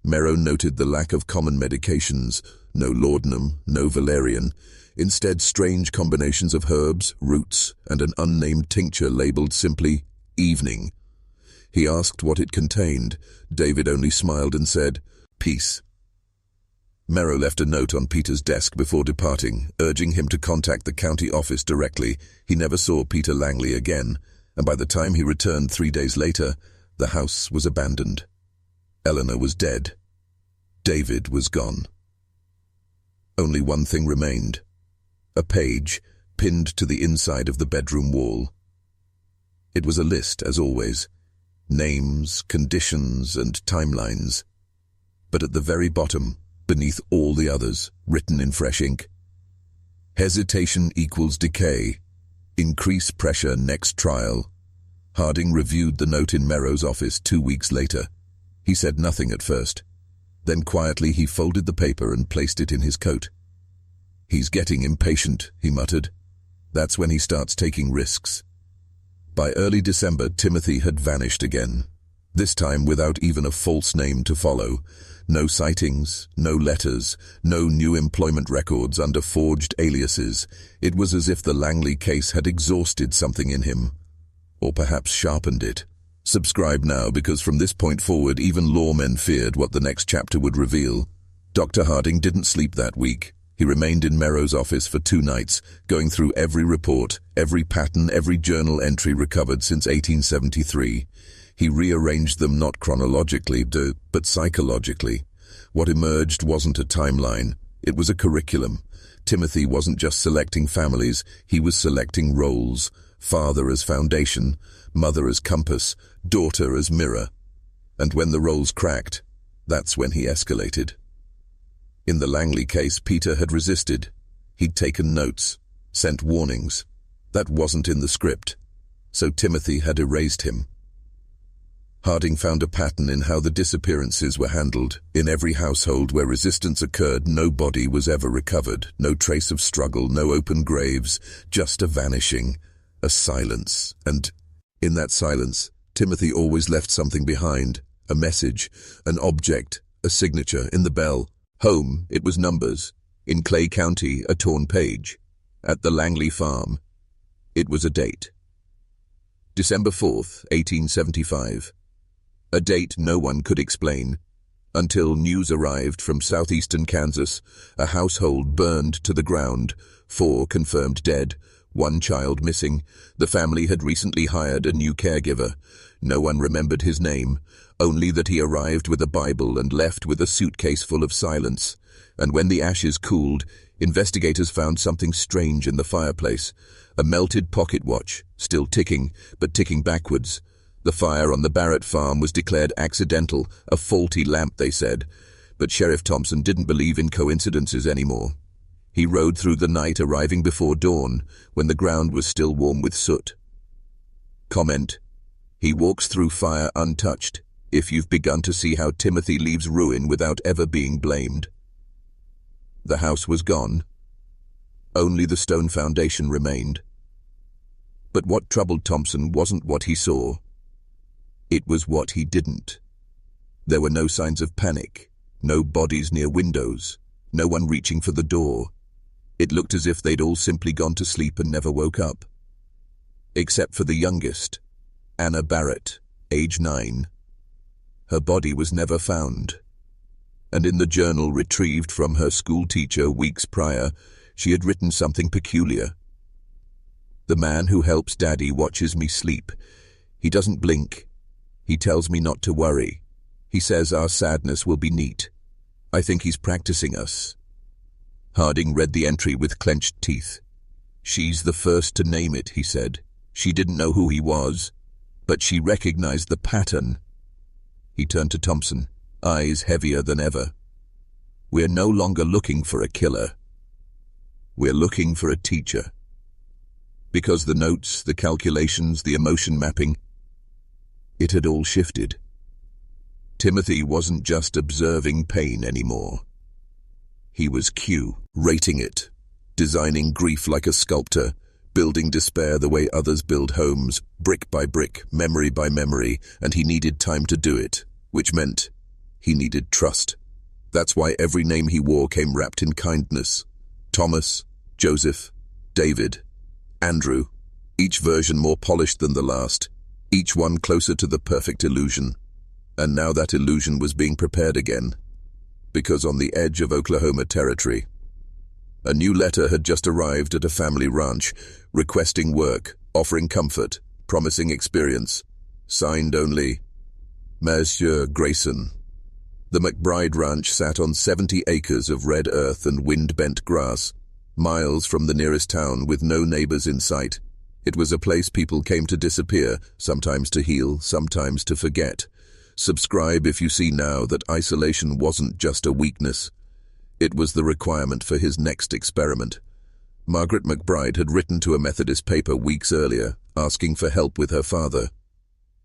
Merrow noted the lack of common medications, no laudanum, no valerian, instead strange combinations of herbs, roots, and an unnamed tincture labeled simply evening. He asked what it contained. David only smiled and said, "Peace." Merrow left a note on Peter's desk before departing, urging him to contact the county office directly. He never saw Peter Langley again, and by the time he returned 3 days later, the house was abandoned. Eleanor was dead. David was gone. Only one thing remained. A page pinned to the inside of the bedroom wall. It was a list, as always. Names, conditions, and timelines. But at the very bottom, beneath all the others, written in fresh ink, "Hesitation equals decay. Increase pressure next trial." Harding reviewed the note in Merrow's office 2 weeks later. He said nothing at first. Then quietly he folded the paper and placed it in his coat. "He's getting impatient," he muttered. "That's when he starts taking risks." By early December, Timothy had vanished again. This time without even a false name to follow. No sightings, no letters, no new employment records under forged aliases. It was as if the Langley case had exhausted something in him. Or perhaps sharpened it. Subscribe now, because from this point forward, even lawmen feared what the next chapter would reveal. Dr. Harding didn't sleep that week. He remained in Merrow's office for 2 nights, going through every report, every pattern, every journal entry recovered since 1873. He rearranged them not chronologically, but psychologically. What emerged wasn't a timeline. It was a curriculum. Timothy wasn't just selecting families, he was selecting roles. Father as foundation, mother as compass, daughter as mirror. And when the roles cracked, that's when he escalated. In the Langley case, Peter had resisted. He'd taken notes, sent warnings. That wasn't in the script. So Timothy had erased him. Harding found a pattern in how the disappearances were handled. In every household where resistance occurred, no body was ever recovered. No trace of struggle, no open graves, just a vanishing, a silence. And in that silence, Timothy always left something behind. A message, an object, a signature. In the bell, home, it was numbers. In Clay County, a torn page. At the Langley farm, it was a date. December 4th, 1875. A date no one could explain. Until news arrived from southeastern Kansas, a household burned to the ground, 4 confirmed dead, 1 child missing. The family had recently hired a new caregiver. No one remembered his name, only that he arrived with a Bible and left with a suitcase full of silence. And when the ashes cooled, investigators found something strange in the fireplace. A melted pocket watch, still ticking, but ticking backwards. The fire on the Barrett farm was declared accidental, a faulty lamp, they said. But Sheriff Thompson didn't believe in coincidences anymore. He rode through the night, arriving before dawn, when the ground was still warm with soot. Comment: he walks through fire untouched, if you've begun to see how Timothy leaves ruin without ever being blamed. The house was gone. Only the stone foundation remained. But what troubled Thompson wasn't what he saw. It was what he didn't. There were no signs of panic, no bodies near windows, no one reaching for the door. It looked as if they'd all simply gone to sleep and never woke up. Except for the youngest, Anna Barrett, age 9. Her body was never found. And in the journal retrieved from her school teacher weeks prior, she had written something peculiar. The man who helps Daddy watches me sleep. He doesn't blink. He tells me not to worry. He says our sadness will be neat. I think he's practicing us. Harding read the entry with clenched teeth. She's the first to name it, he said. She didn't know who he was, but she recognized the pattern. He turned to Thompson, eyes heavier than ever. We're no longer looking for a killer. We're looking for a teacher. Because the notes, the calculations, the emotion mapping, it had all shifted. Timothy wasn't just observing pain anymore. He was rating it, designing grief like a sculptor, building despair the way others build homes, brick by brick, memory by memory, and he needed time to do it, which meant he needed trust. That's why every name he wore came wrapped in kindness. Thomas, Joseph, David, Andrew, each version more polished than the last, each one closer to the perfect illusion. And now that illusion was being prepared again, because on the edge of Oklahoma territory, a new letter had just arrived at a family ranch, requesting work, offering comfort, promising experience, signed only, Monsieur Grayson. The McBride Ranch sat on 70 acres of red earth and wind-bent grass, miles from the nearest town with no neighbors in sight. It was a place people came to disappear, sometimes to heal, sometimes to forget. Subscribe if you see now that isolation wasn't just a weakness. It was the requirement for his next experiment. Margaret McBride had written to a Methodist paper weeks earlier, asking for help with her father.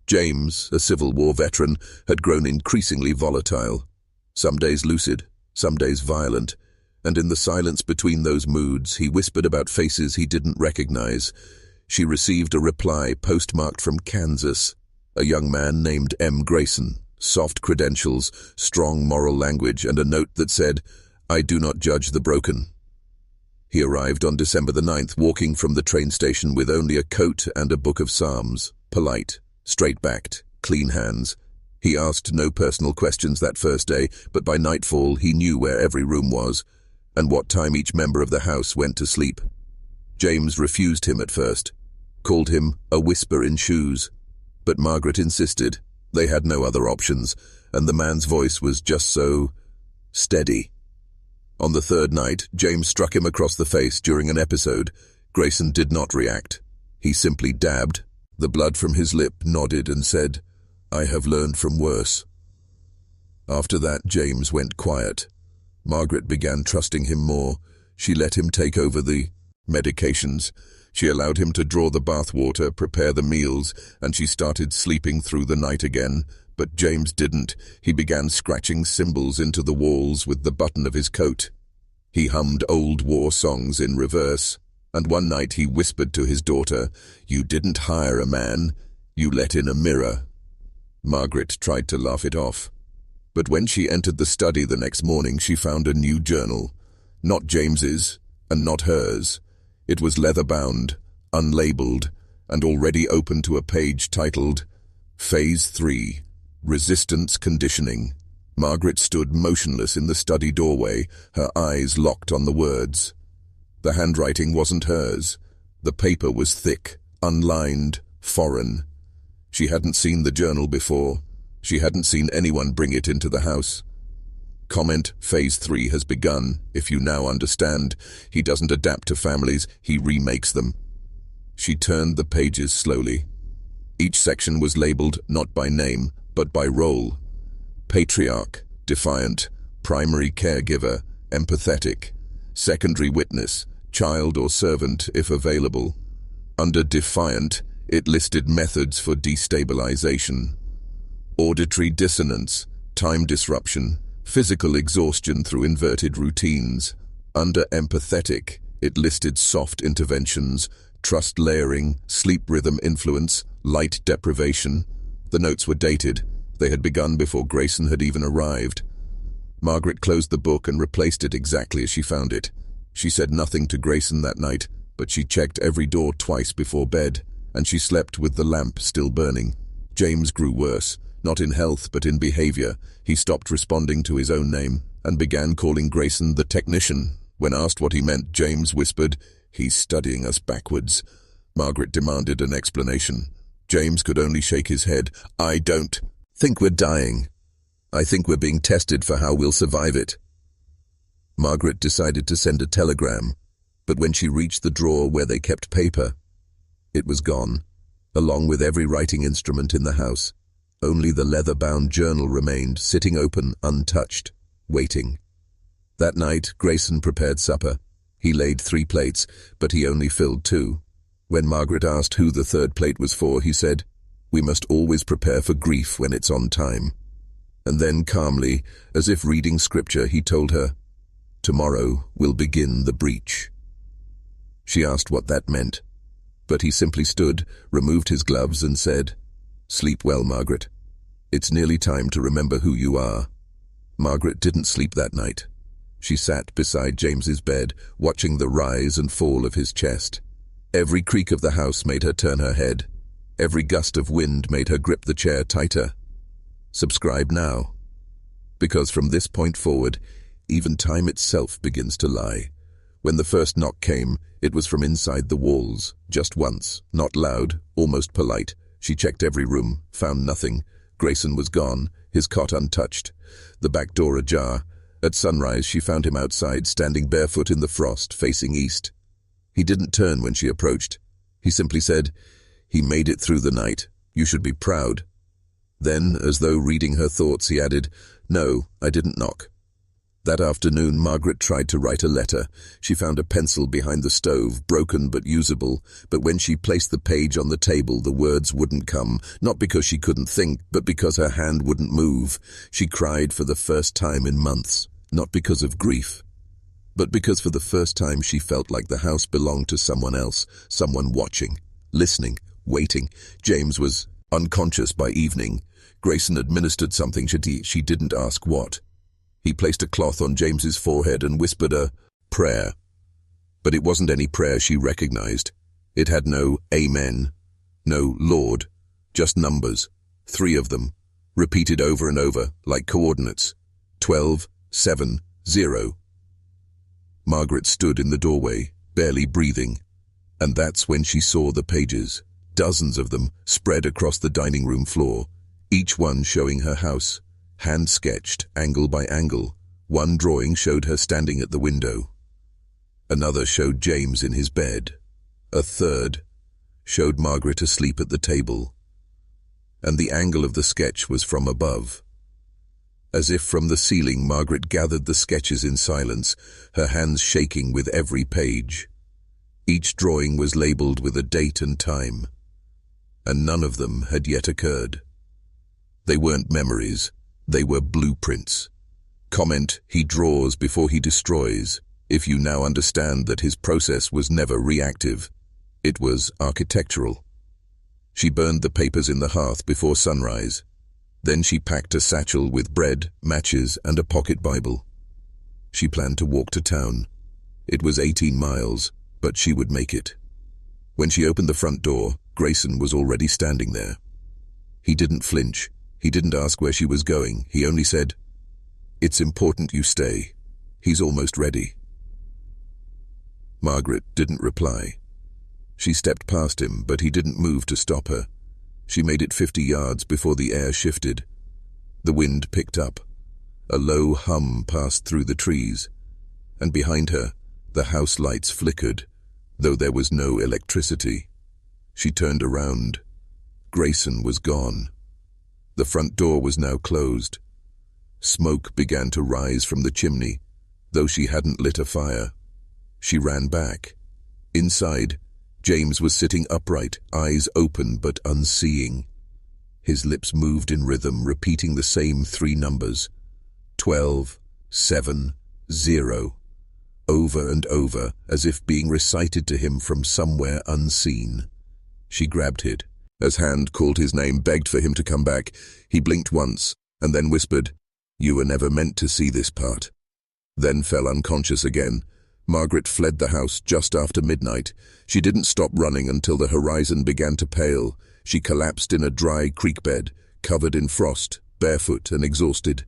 James, a Civil War veteran, had grown increasingly volatile. Some days lucid, some days violent, and in the silence between those moods, he whispered about faces he didn't recognize. She received a reply postmarked from Kansas. A young man named M. Grayson, soft credentials, strong moral language, and a note that said, I do not judge the broken. He arrived on December the 9th, walking from the train station with only a coat and a book of Psalms, polite, straight-backed, clean hands. He asked no personal questions that first day, but by nightfall he knew where every room was, and what time each member of the house went to sleep. James refused him at first, called him a whisper in shoes. But Margaret insisted. They had no other options, and the man's voice was just so steady. On the third night, James struck him across the face during an episode. Grayson did not react. He simply dabbed. The blood from his lip nodded and said, I have learned from worse. After that, James went quiet. Margaret began trusting him more. She let him take over the medications. She allowed him to draw the bathwater, prepare the meals, and she started sleeping through the night again. But James didn't. He began scratching symbols into the walls with the button of his coat. He hummed old war songs in reverse, and one night he whispered to his daughter, You didn't hire a man, you let in a mirror. Margaret tried to laugh it off. But when she entered the study the next morning, she found a new journal. Not James's, and not hers. It was leather-bound, unlabeled, and already open to a page titled, Phase 3, Resistance Conditioning. Margaret stood motionless in the study doorway, her eyes locked on the words. The handwriting wasn't hers. The paper was thick, unlined, foreign. She hadn't seen the journal before. She hadn't seen anyone bring it into the house. Comment, Phase 3 has begun. If you now understand, he doesn't adapt to families, he remakes them. She turned the pages slowly. Each section was labeled not by name, but by role. Patriarch, defiant, primary caregiver, empathetic, secondary witness, child or servant if available. Under defiant, it listed methods for destabilization. Auditory dissonance, time disruption, physical exhaustion through inverted routines. Under empathetic, it listed soft interventions, trust layering, sleep rhythm influence, light deprivation. The notes were dated. They had begun before Grayson had even arrived. Margaret closed the book and replaced it exactly as she found it. She said nothing to Grayson that night, but she checked every door twice before bed, and she slept with the lamp still burning. James grew worse, not in health but in behavior. He stopped responding to his own name and began calling Grayson the technician. When asked what he meant, James whispered, "He's studying us backwards." Margaret demanded an explanation. James could only shake his head. "I don't think we're dying. I think we're being tested for how we'll survive it." Margaret decided to send a telegram, but when she reached the drawer where they kept paper, it was gone, along with every writing instrument in the house. Only the leather-bound journal remained, sitting open, untouched, waiting. That night, Grayson prepared supper. He laid 3 plates, but he only filled 2. When Margaret asked who the 3rd plate was for, he said, "We must always prepare for grief when it's on time." And then calmly, as if reading scripture, he told her, "Tomorrow will begin the breach." She asked what that meant, but he simply stood, removed his gloves and said, "Sleep well, Margaret. It's nearly time to remember who you are." Margaret didn't sleep that night. She sat beside James's bed, watching the rise and fall of his chest. Every creak of the house made her turn her head. Every gust of wind made her grip the chair tighter. Subscribe now, because from this point forward, even time itself begins to lie. When the first knock came, it was from inside the walls, just once, not loud, almost polite. She checked every room, found nothing. Grayson was gone, his cot untouched, the back door ajar. At sunrise, she found him outside, standing barefoot in the frost, facing east. He didn't turn when she approached. He simply said, "He made it through the night. You should be proud." Then, as though reading her thoughts, he added, "No, I didn't knock." That afternoon, Margaret tried to write a letter. She found a pencil behind the stove, broken but usable, but when she placed the page on the table, the words wouldn't come, not because she couldn't think, but because her hand wouldn't move. She cried for the first time in months, not because of grief, but because for the first time she felt like the house belonged to someone else, someone watching, listening, waiting. James was unconscious by evening. Grayson administered something she didn't ask what. He placed a cloth on James's forehead and whispered a prayer. But it wasn't any prayer she recognized. It had no amen, no Lord, just numbers, 3 of them, repeated over and over, like coordinates. 12, 7, 0. Margaret stood in the doorway, barely breathing, and that's when she saw the pages, dozens of them, spread across the dining room floor, each one showing her house. Hand-sketched, angle by angle. One drawing showed her standing at the window. Another showed James in his bed. A third showed Margaret asleep at the table. And the angle of the sketch was from above. As if from the ceiling, Margaret gathered the sketches in silence, her hands shaking with every page. Each drawing was labeled with a date and time, and none of them had yet occurred. They weren't memories. They were blueprints. Comment, he draws before he destroys. If you now understand that his process was never reactive, it was architectural. She burned the papers in the hearth before sunrise. Then she packed a satchel with bread, matches, and a pocket Bible. She planned to walk to town. It was 18 miles, but she would make it. When she opened the front door, Grayson was already standing there. He didn't flinch. He didn't ask where she was going. He only said, It's important you stay. He's almost ready. Margaret didn't reply. She stepped past him, but he didn't move to stop her. She made it 50 yards before the air shifted. The wind picked up. A low hum passed through the trees, and behind her, the house lights flickered, though there was no electricity. She turned around. Grayson was gone. The front door was now closed. Smoke began to rise from the chimney, though she hadn't lit a fire. She ran back. Inside, James was sitting upright, eyes open but unseeing. His lips moved in rhythm, repeating the same 3 numbers. 12, 7, 0. Over and over, as if being recited to him from somewhere unseen. She grabbed it. As Hand called his name, begged for him to come back, he blinked once, and then whispered, "You were never meant to see this part." Then fell unconscious again. Margaret fled the house just after midnight. She didn't stop running until the horizon began to pale. She collapsed in a dry creek bed, covered in frost, barefoot and exhausted.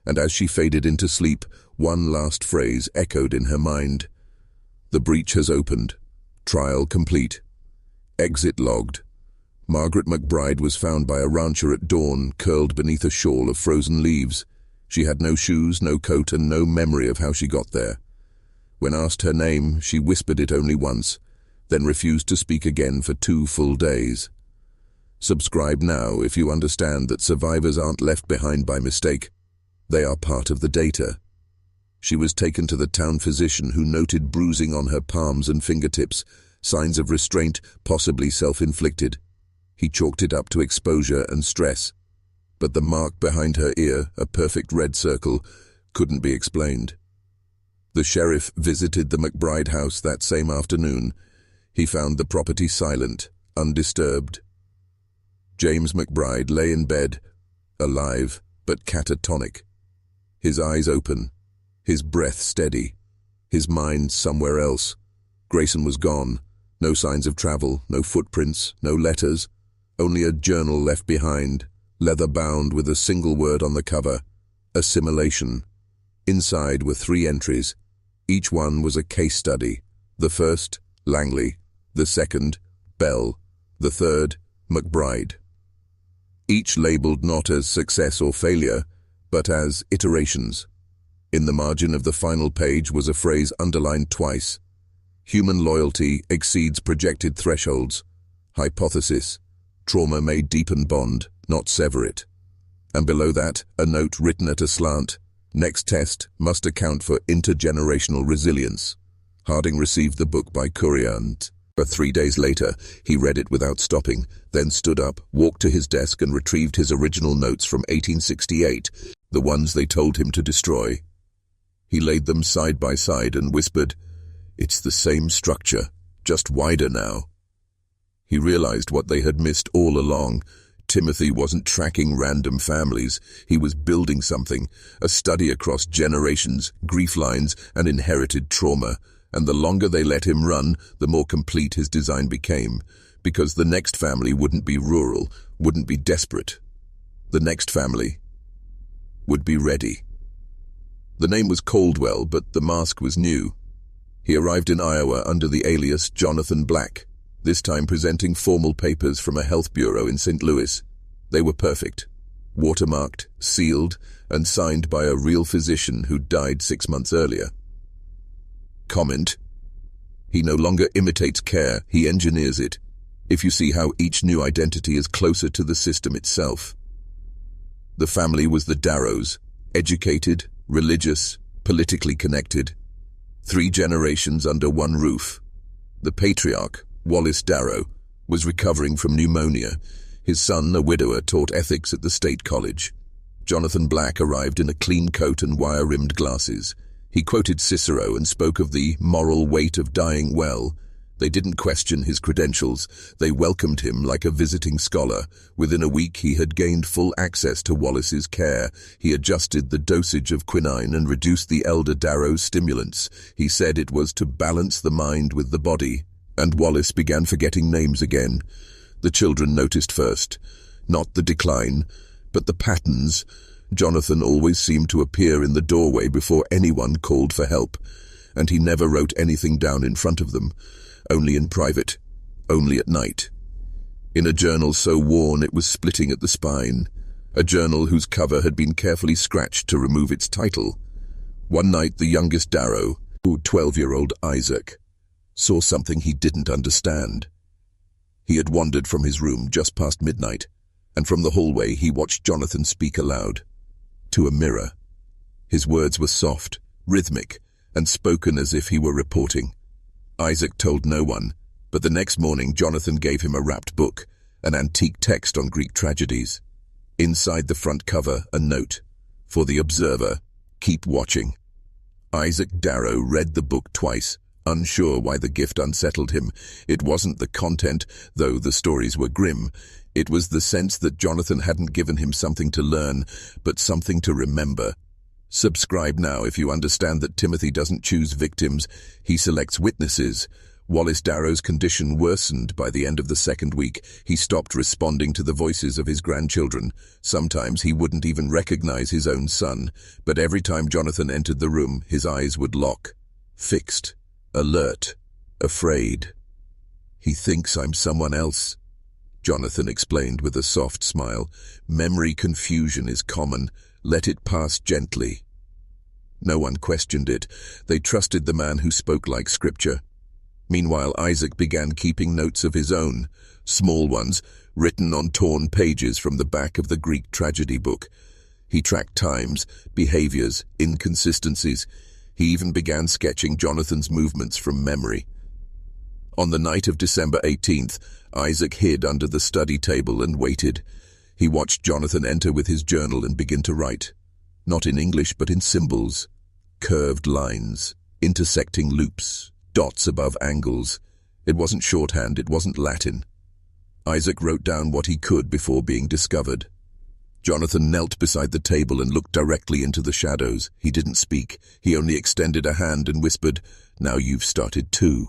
And as she faded into sleep, one last phrase echoed in her mind. The breach has opened. Trial complete. Exit logged. Margaret McBride was found by a rancher at dawn, curled beneath a shawl of frozen leaves. She had no shoes, no coat, and no memory of how she got there. When asked her name, she whispered it only once, then refused to speak again for 2 full days. Subscribe now if you understand that survivors aren't left behind by mistake. They are part of the data. She was taken to the town physician, who noted bruising on her palms and fingertips, signs of restraint, possibly self-inflicted. He chalked it up to exposure and stress. But the mark behind her ear, a perfect red circle, couldn't be explained. The sheriff visited the McBride house that same afternoon. He found the property silent, undisturbed. James McBride lay in bed, alive but catatonic. His eyes open, his breath steady, his mind somewhere else. Grayson was gone. No signs of travel, no footprints, no letters, only a journal left behind, leather-bound with a single word on the cover: assimilation. Inside were 3 entries. Each one was a case study. The first, Langley. The second, Bell. The third, McBride. Each labeled not as success or failure, but as iterations. In the margin of the final page was a phrase underlined twice: human loyalty exceeds projected thresholds. Hypothesis: trauma may deepen bond, not sever it. And below that, a note written at a slant: next test must account for intergenerational resilience. Harding received the book by courier, but 3 days later, he read it without stopping, then stood up, walked to his desk and retrieved his original notes from 1868, the ones they told him to destroy. He laid them side by side and whispered, "It's the same structure, just wider now." He realized what they had missed all along. Timothy wasn't tracking random families. He was building something, a study across generations, grief lines, and inherited trauma. And the longer they let him run, the more complete his design became, because the next family wouldn't be rural, wouldn't be desperate. The next family would be ready. The name was Caldwell, but the mask was new. He arrived in Iowa under the alias Jonathan Black, this time presenting formal papers from a health bureau in St. Louis. They were perfect, watermarked, sealed, and signed by a real physician who died 6 months earlier. Comment: he no longer imitates care, he engineers it, if you see how each new identity is closer to the system itself. The family was the Darrows, educated, religious, politically connected. 3 generations under one roof. The patriarch, Wallace Darrow, was recovering from pneumonia. His son, a widower, taught ethics at the state college. Jonathan Black arrived in a clean coat and wire-rimmed glasses. He quoted Cicero and spoke of the moral weight of dying well. They didn't question his credentials. They welcomed him like a visiting scholar. Within a week, he had gained full access to Wallace's care. He adjusted the dosage of quinine and reduced the elder Darrow's stimulants. He said it was to balance the mind with the body. And Wallace began forgetting names again. The children noticed first, not the decline, but the patterns. Jonathan always seemed to appear in the doorway before anyone called for help, and he never wrote anything down in front of them, only in private, only at night. In a journal so worn it was splitting at the spine, a journal whose cover had been carefully scratched to remove its title. One night the youngest Darrow, 12-year-old Isaac, saw something he didn't understand. He had wandered from his room just past midnight, and from the hallway he watched Jonathan speak aloud, to a mirror. His words were soft, rhythmic, and spoken as if he were reporting. Isaac told no one, but the next morning Jonathan gave him a wrapped book, an antique text on Greek tragedies. Inside the front cover, a note, "For the observer, keep watching." Isaac Darrow read the book twice, unsure why the gift unsettled him. It wasn't the content, though the stories were grim. It was the sense that Jonathan hadn't given him something to learn, but something to remember. Subscribe now if you understand that Timothy doesn't choose victims, he selects witnesses. Wallace Darrow's condition worsened by the end of the second week. He stopped responding to the voices of his grandchildren. Sometimes he wouldn't even recognize his own son, but every time Jonathan entered the room, his eyes would lock. Fixed, alert, afraid. "He thinks I'm someone else," Jonathan explained with a soft smile. "Memory confusion is common. Let it pass gently." No one questioned it. They trusted the man who spoke like scripture. Meanwhile, Isaac began keeping notes of his own, small ones, written on torn pages from the back of the Greek tragedy book. He tracked times, behaviors, inconsistencies. He even began sketching Jonathan's movements from memory. On the night of December 18th, Isaac hid under the study table and waited. He watched Jonathan enter with his journal and begin to write. Not in English, but in symbols. Curved lines, intersecting loops, dots above angles. It wasn't shorthand, it wasn't Latin. Isaac wrote down what he could before being discovered. Jonathan knelt beside the table and looked directly into the shadows. He didn't speak. He only extended a hand and whispered, "Now you've started too."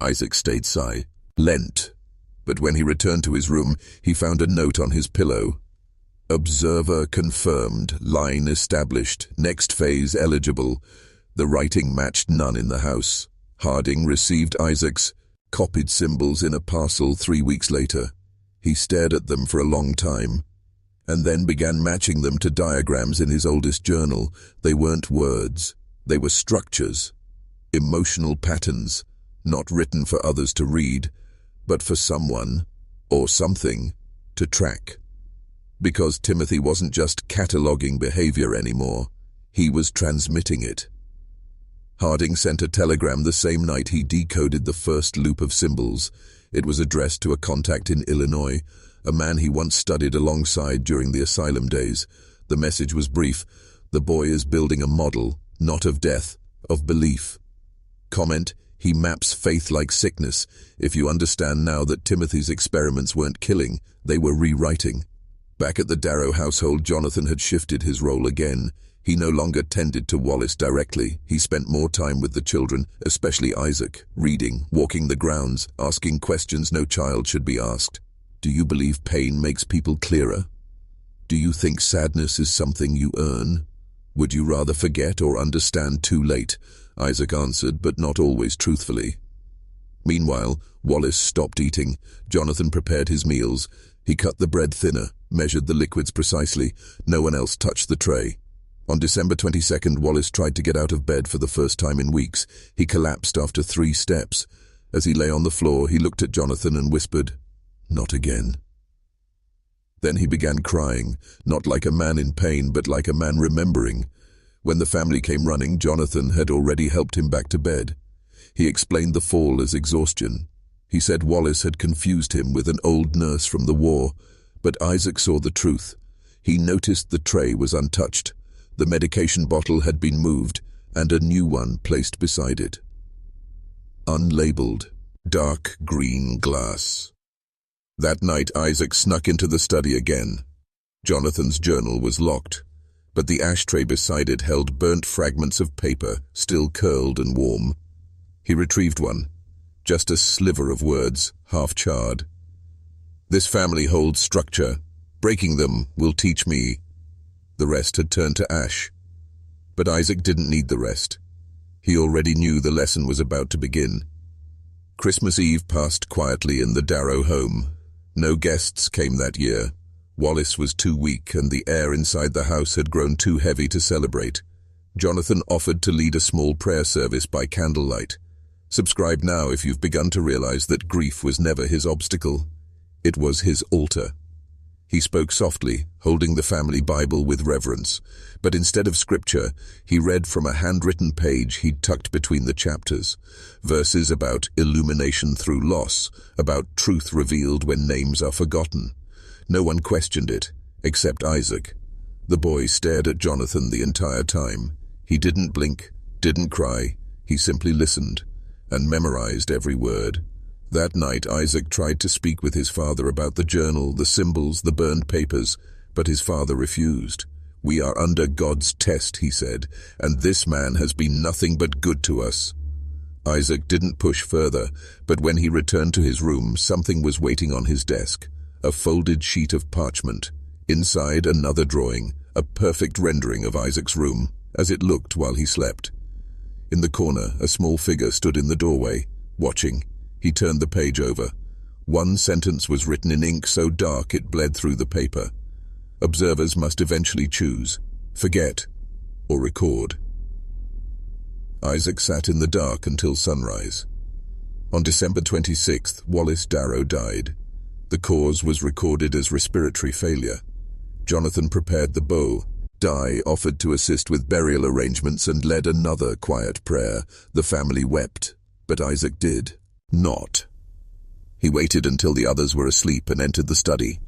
Isaac stayed silent, but when he returned to his room, he found a note on his pillow. "Observer confirmed, line established, next phase eligible." The writing matched none in the house. Harding received Isaac's copied symbols in a parcel 3 weeks later. He stared at them for a long time, and then began matching them to diagrams in his oldest journal. They weren't words, they were structures, emotional patterns, not written for others to read, but for someone, or something, to track. Because Timothy wasn't just cataloging behavior anymore, he was transmitting it. Harding sent a telegram the same night he decoded the first loop of symbols. It was addressed to a contact in Illinois, a man he once studied alongside during the asylum days. The message was brief: "The boy is building a model, not of death, of belief." Comment: "He maps faith like sickness. If you understand now that Timothy's experiments weren't killing, they were rewriting." Back at the Darrow household, Jonathan had shifted his role again. He no longer tended to Wallace directly. He spent more time with the children, especially Isaac, reading, walking the grounds, asking questions no child should be asked. "Do you believe pain makes people clearer? Do you think sadness is something you earn? Would you rather forget or understand too late?" Isaac answered, but not always truthfully. Meanwhile, Wallace stopped eating. Jonathan prepared his meals. He cut the bread thinner, measured the liquids precisely. No one else touched the tray. On December 22nd, Wallace tried to get out of bed for the first time in weeks. He collapsed after 3 steps. As he lay on the floor, he looked at Jonathan and whispered, "Not again." Then he began crying, not like a man in pain, but like a man remembering. When the family came running, Jonathan had already helped him back to bed. He explained the fall as exhaustion. He said Wallace had confused him with an old nurse from the war, but Isaac saw the truth. He noticed the tray was untouched. The medication bottle had been moved, and a new one placed beside it. Unlabeled, dark green glass. That night, Isaac snuck into the study again. Jonathan's journal was locked, but the ashtray beside it held burnt fragments of paper, still curled and warm. He retrieved one, just a sliver of words, half charred. "This family holds structure. Breaking them will teach me." The rest had turned to ash. But Isaac didn't need the rest. He already knew the lesson was about to begin. Christmas Eve passed quietly in the Darrow home. No guests came that year. Wallace was too weak, and the air inside the house had grown too heavy to celebrate. Jonathan offered to lead a small prayer service by candlelight. Subscribe now if you've begun to realize that grief was never his obstacle. It was his altar. He spoke softly, holding the family Bible with reverence, but instead of scripture, he read from a handwritten page he'd tucked between the chapters, verses about illumination through loss, about truth revealed when names are forgotten. No one questioned it, except Isaac. The boy stared at Jonathan the entire time. He didn't blink, didn't cry. He simply listened, and memorized every word. That night, Isaac tried to speak with his father about the journal, the symbols, the burned papers, but his father refused. "We are under God's test," he said, "and this man has been nothing but good to us." Isaac didn't push further, but when he returned to his room, something was waiting on his desk. A folded sheet of parchment. Inside, another drawing, a perfect rendering of Isaac's room, as it looked while he slept. In the corner, a small figure stood in the doorway, watching. He turned the page over. One sentence was written in ink so dark it bled through the paper. Observers must eventually choose, forget, or record. Isaac sat in the dark until sunrise. On December 26th, Wallace Darrow died. The cause was recorded as respiratory failure. Jonathan prepared the bow. Di offered to assist with burial arrangements and led another quiet prayer. The family wept, but Isaac did not. He waited until the others were asleep and entered the study.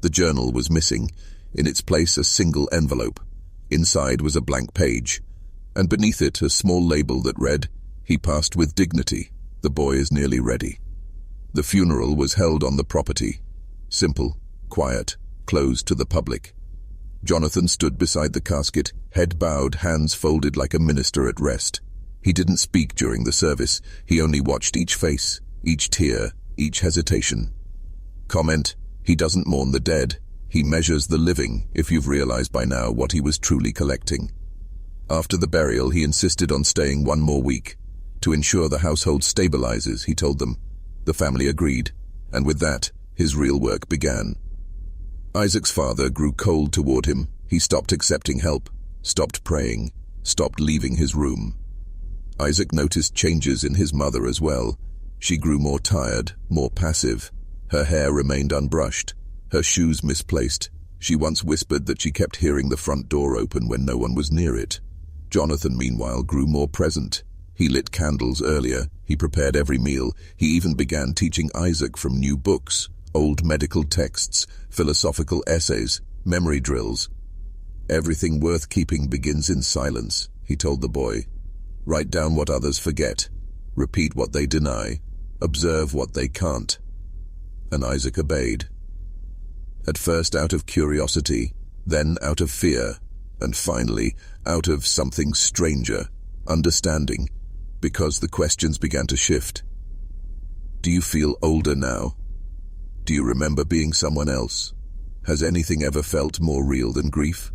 The journal was missing. In its place, a single envelope. Inside was a blank page, and beneath it a small label that read, "He passed with dignity. The boy is nearly ready." The funeral was held on the property. Simple, quiet, closed to the public. Jonathan stood beside the casket, head bowed, hands folded like a minister at rest. He didn't speak during the service. He only watched each face, each tear, each hesitation. Comment: he doesn't mourn the dead. He measures the living, if you've realized by now what he was truly collecting. After the burial, he insisted on staying one more week. To ensure the household stabilizes, he told them. The family agreed, and with that, his real work began. Isaac's father grew cold toward him. He stopped accepting help, stopped praying, stopped leaving his room. Isaac noticed changes in his mother as well. She grew more tired, more passive. Her hair remained unbrushed, her shoes misplaced. She once whispered that she kept hearing the front door open when no one was near it. Jonathan, meanwhile, grew more present. He lit candles earlier, he prepared every meal. He even began teaching Isaac from new books, old medical texts, philosophical essays, memory drills. "Everything worth keeping begins in silence," he told the boy. "Write down what others forget. Repeat what they deny. Observe what they can't." And Isaac obeyed. At first out of curiosity, then out of fear, and finally out of something stranger, understanding, because the questions began to shift. Do you feel older now? Do you remember being someone else? Has anything ever felt more real than grief?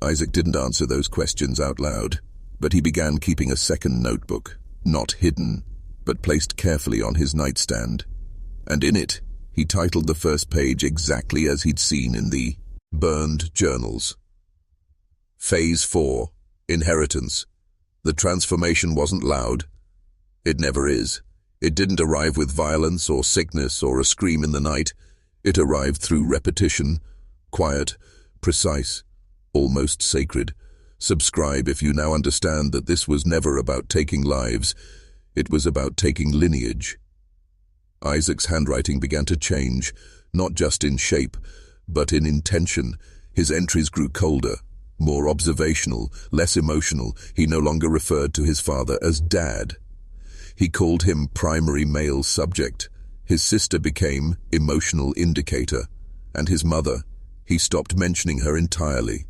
Isaac didn't answer those questions out loud, but he began keeping a second notebook, not hidden, but placed carefully on his nightstand. And in it, he titled the first page exactly as he'd seen in the burned journals. Phase 4, Inheritance. The transformation wasn't loud. It never is. It didn't arrive with violence or sickness or a scream in the night. It arrived through repetition, quiet, precise, almost sacred. Subscribe if you now understand that this was never about taking lives. It was about taking lineage. Isaac's handwriting began to change, not just in shape, but in intention. His entries grew colder, more observational, less emotional. He no longer referred to his father as Dad. He called him primary male subject. His sister became emotional indicator, and his mother, he stopped mentioning her entirely.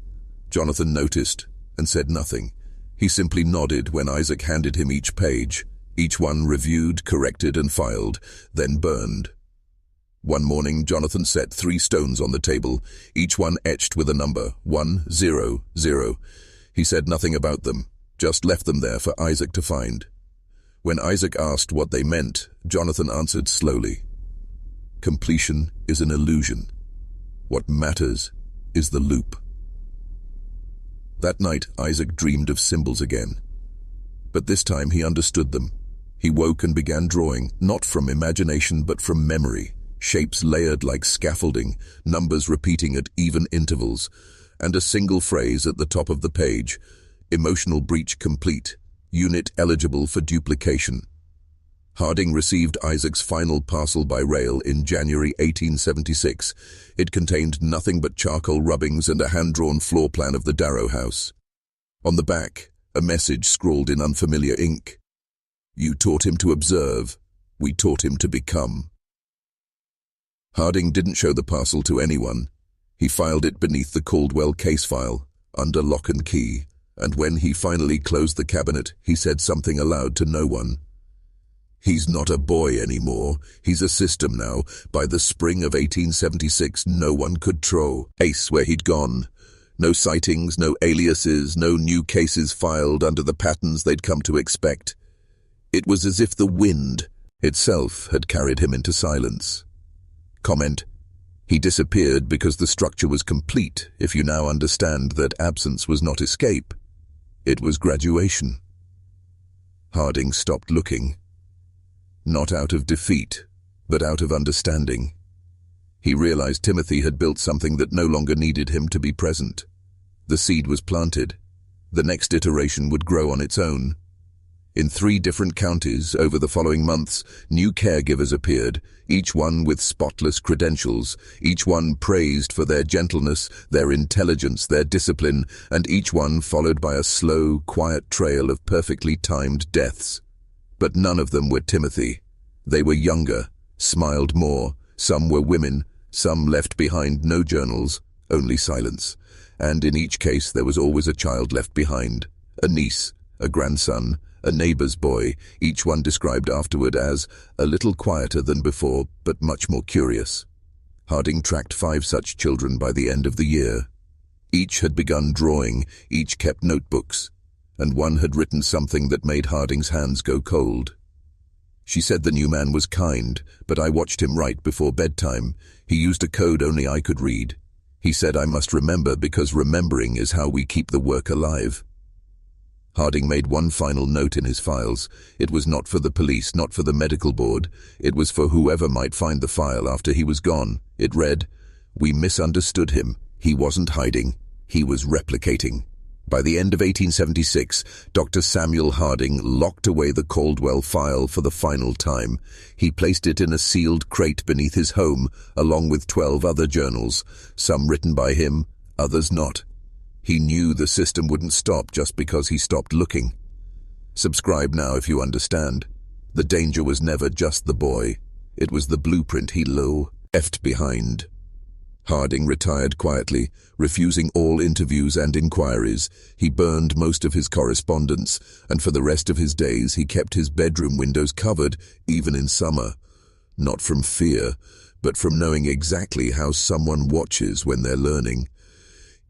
Jonathan noticed and said nothing. He simply nodded when Isaac handed him each page, each one reviewed, corrected, and filed, then burned. One morning, Jonathan set 3 stones on the table, each one etched with a number, 100. He said nothing about them, just left them there for Isaac to find. When Isaac asked what they meant, Jonathan answered slowly, "Completion is an illusion. What matters is the loop." That night, Isaac dreamed of symbols again. But this time he understood them. He woke and began drawing, not from imagination but from memory. Shapes layered like scaffolding, numbers repeating at even intervals, and a single phrase at the top of the page, "Emotional breach complete, unit eligible for duplication." Harding received Isaac's final parcel by rail in January 1876. It contained nothing but charcoal rubbings and a hand-drawn floor plan of the Darrow house. On the back, a message scrawled in unfamiliar ink. "You taught him to observe, we taught him to become." Harding didn't show the parcel to anyone. He filed it beneath the Caldwell case file, under lock and key, and when he finally closed the cabinet, he said something aloud to no one. "He's not a boy anymore. He's a system now. By the spring of 1876, no one could trace where he'd gone. No sightings, no aliases, no new cases filed under the patterns they'd come to expect. It was as if the wind itself had carried him into silence." Comment: He disappeared because the structure was complete, if you now understand that absence was not escape. It was graduation. Harding stopped looking. Not out of defeat, but out of understanding. He realized Timothy had built something that no longer needed him to be present. The seed was planted. The next iteration would grow on its own. In 3 different counties, over the following months, new caregivers appeared, each one with spotless credentials, each one praised for their gentleness, their intelligence, their discipline, and each one followed by a slow, quiet trail of perfectly timed deaths. But none of them were Timothy. They were younger, smiled more, some were women, some left behind no journals, only silence. And in each case there was always a child left behind, a niece, a grandson, a neighbor's boy, each one described afterward as a little quieter than before, but much more curious. Harding tracked 5 such children by the end of the year. Each had begun drawing, each kept notebooks, and one had written something that made Harding's hands go cold. She said the new man was kind, but I watched him write before bedtime. He used a code only I could read. He said I must remember because remembering is how we keep the work alive. Harding made one final note in his files. It was not for the police, not for the medical board. It was for whoever might find the file after he was gone. It read, "We misunderstood him. He wasn't hiding. He was replicating." By the end of 1876, Dr. Samuel Harding locked away the Caldwell file for the final time. He placed it in a sealed crate beneath his home, along with 12 other journals, some written by him, others not. He knew the system wouldn't stop just because he stopped looking. Subscribe now if you understand. The danger was never just the boy. It was the blueprint he left behind. Harding retired quietly, refusing all interviews and inquiries. He burned most of his correspondence, and for the rest of his days he kept his bedroom windows covered, even in summer. Not from fear, but from knowing exactly how someone watches when they're learning.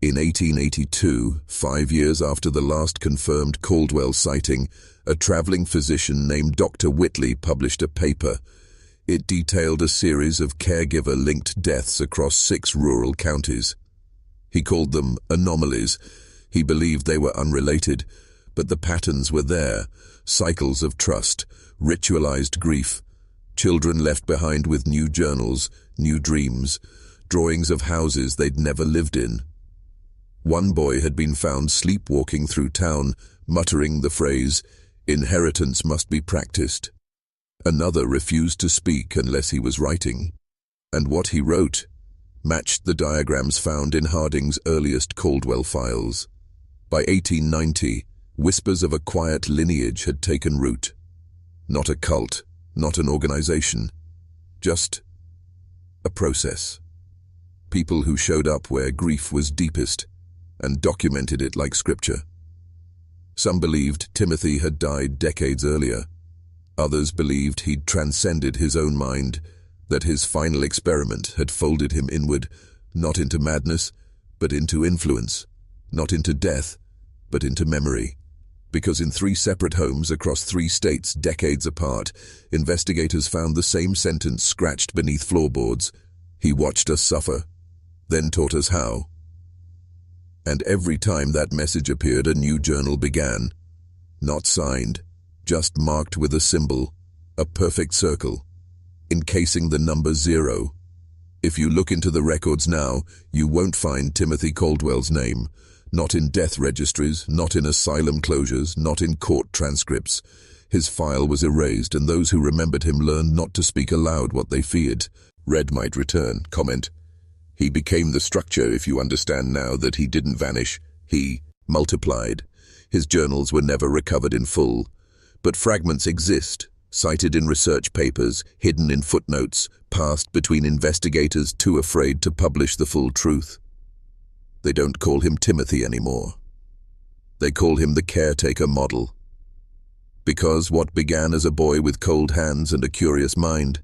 In 1882, 5 years after the last confirmed Caldwell sighting, a traveling physician named Dr. Whitley published a paper. It detailed a series of caregiver-linked deaths across 6 rural counties. He called them anomalies. He believed they were unrelated, but the patterns were there. Cycles of trust, ritualized grief, children left behind with new journals, new dreams, drawings of houses they'd never lived in. One boy had been found sleepwalking through town, muttering the phrase, "Inheritance must be practiced." Another refused to speak unless he was writing. And what he wrote matched the diagrams found in Harding's earliest Caldwell files. By 1890, whispers of a quiet lineage had taken root. Not a cult, not an organization, just a process. People who showed up where grief was deepest and documented it like scripture. Some believed Timothy had died decades earlier. Others believed he'd transcended his own mind, that his final experiment had folded him inward, not into madness, but into influence, not into death, but into memory. Because in 3 separate homes across 3 states, decades apart, investigators found the same sentence scratched beneath floorboards: "He watched us suffer, then taught us how." And every time that message appeared, a new journal began. Not signed, just marked with a symbol, a perfect circle, encasing the number 0. If you look into the records now, you won't find Timothy Caldwell's name. Not in death registries, not in asylum closures, not in court transcripts. His file was erased, and those who remembered him learned not to speak aloud what they feared. Red might return, comment: "He became the structure if you understand now that he didn't vanish. He multiplied." His journals were never recovered in full, but fragments exist, cited in research papers, hidden in footnotes, passed between investigators too afraid to publish the full truth. They don't call him Timothy anymore. They call him the caretaker model. Because what began as a boy with cold hands and a curious mind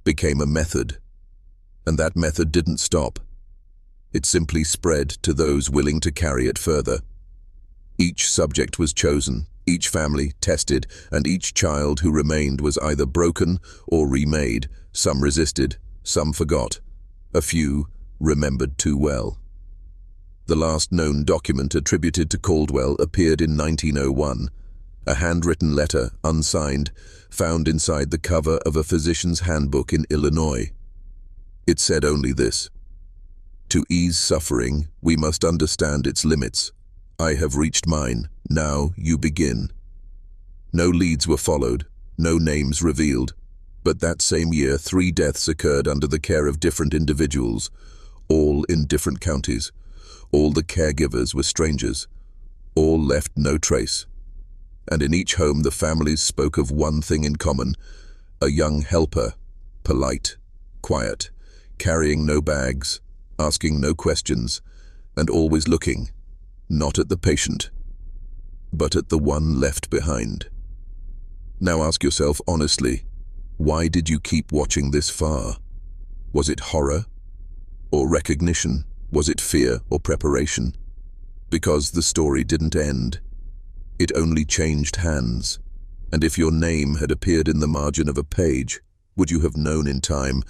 became a method. And that method didn't stop. It simply spread to those willing to carry it further. Each subject was chosen, each family tested, and each child who remained was either broken or remade. Some resisted, some forgot. A few remembered too well. The last known document attributed to Caldwell appeared in 1901, a handwritten letter, unsigned, found inside the cover of a physician's handbook in Illinois. It said only this: "To ease suffering, we must understand its limits. I have reached mine, now you begin." No leads were followed, no names revealed, but that same year 3 deaths occurred under the care of different individuals, all in different counties. All the caregivers were strangers, all left no trace. And in each home the families spoke of one thing in common: a young helper, polite, quiet, carrying no bags, asking no questions, and always looking, not at the patient, but at the one left behind. Now ask yourself honestly, why did you keep watching this far? Was it horror or recognition? Was it fear or preparation? Because the story didn't end. It only changed hands. And if your name had appeared in the margin of a page, would you have known in time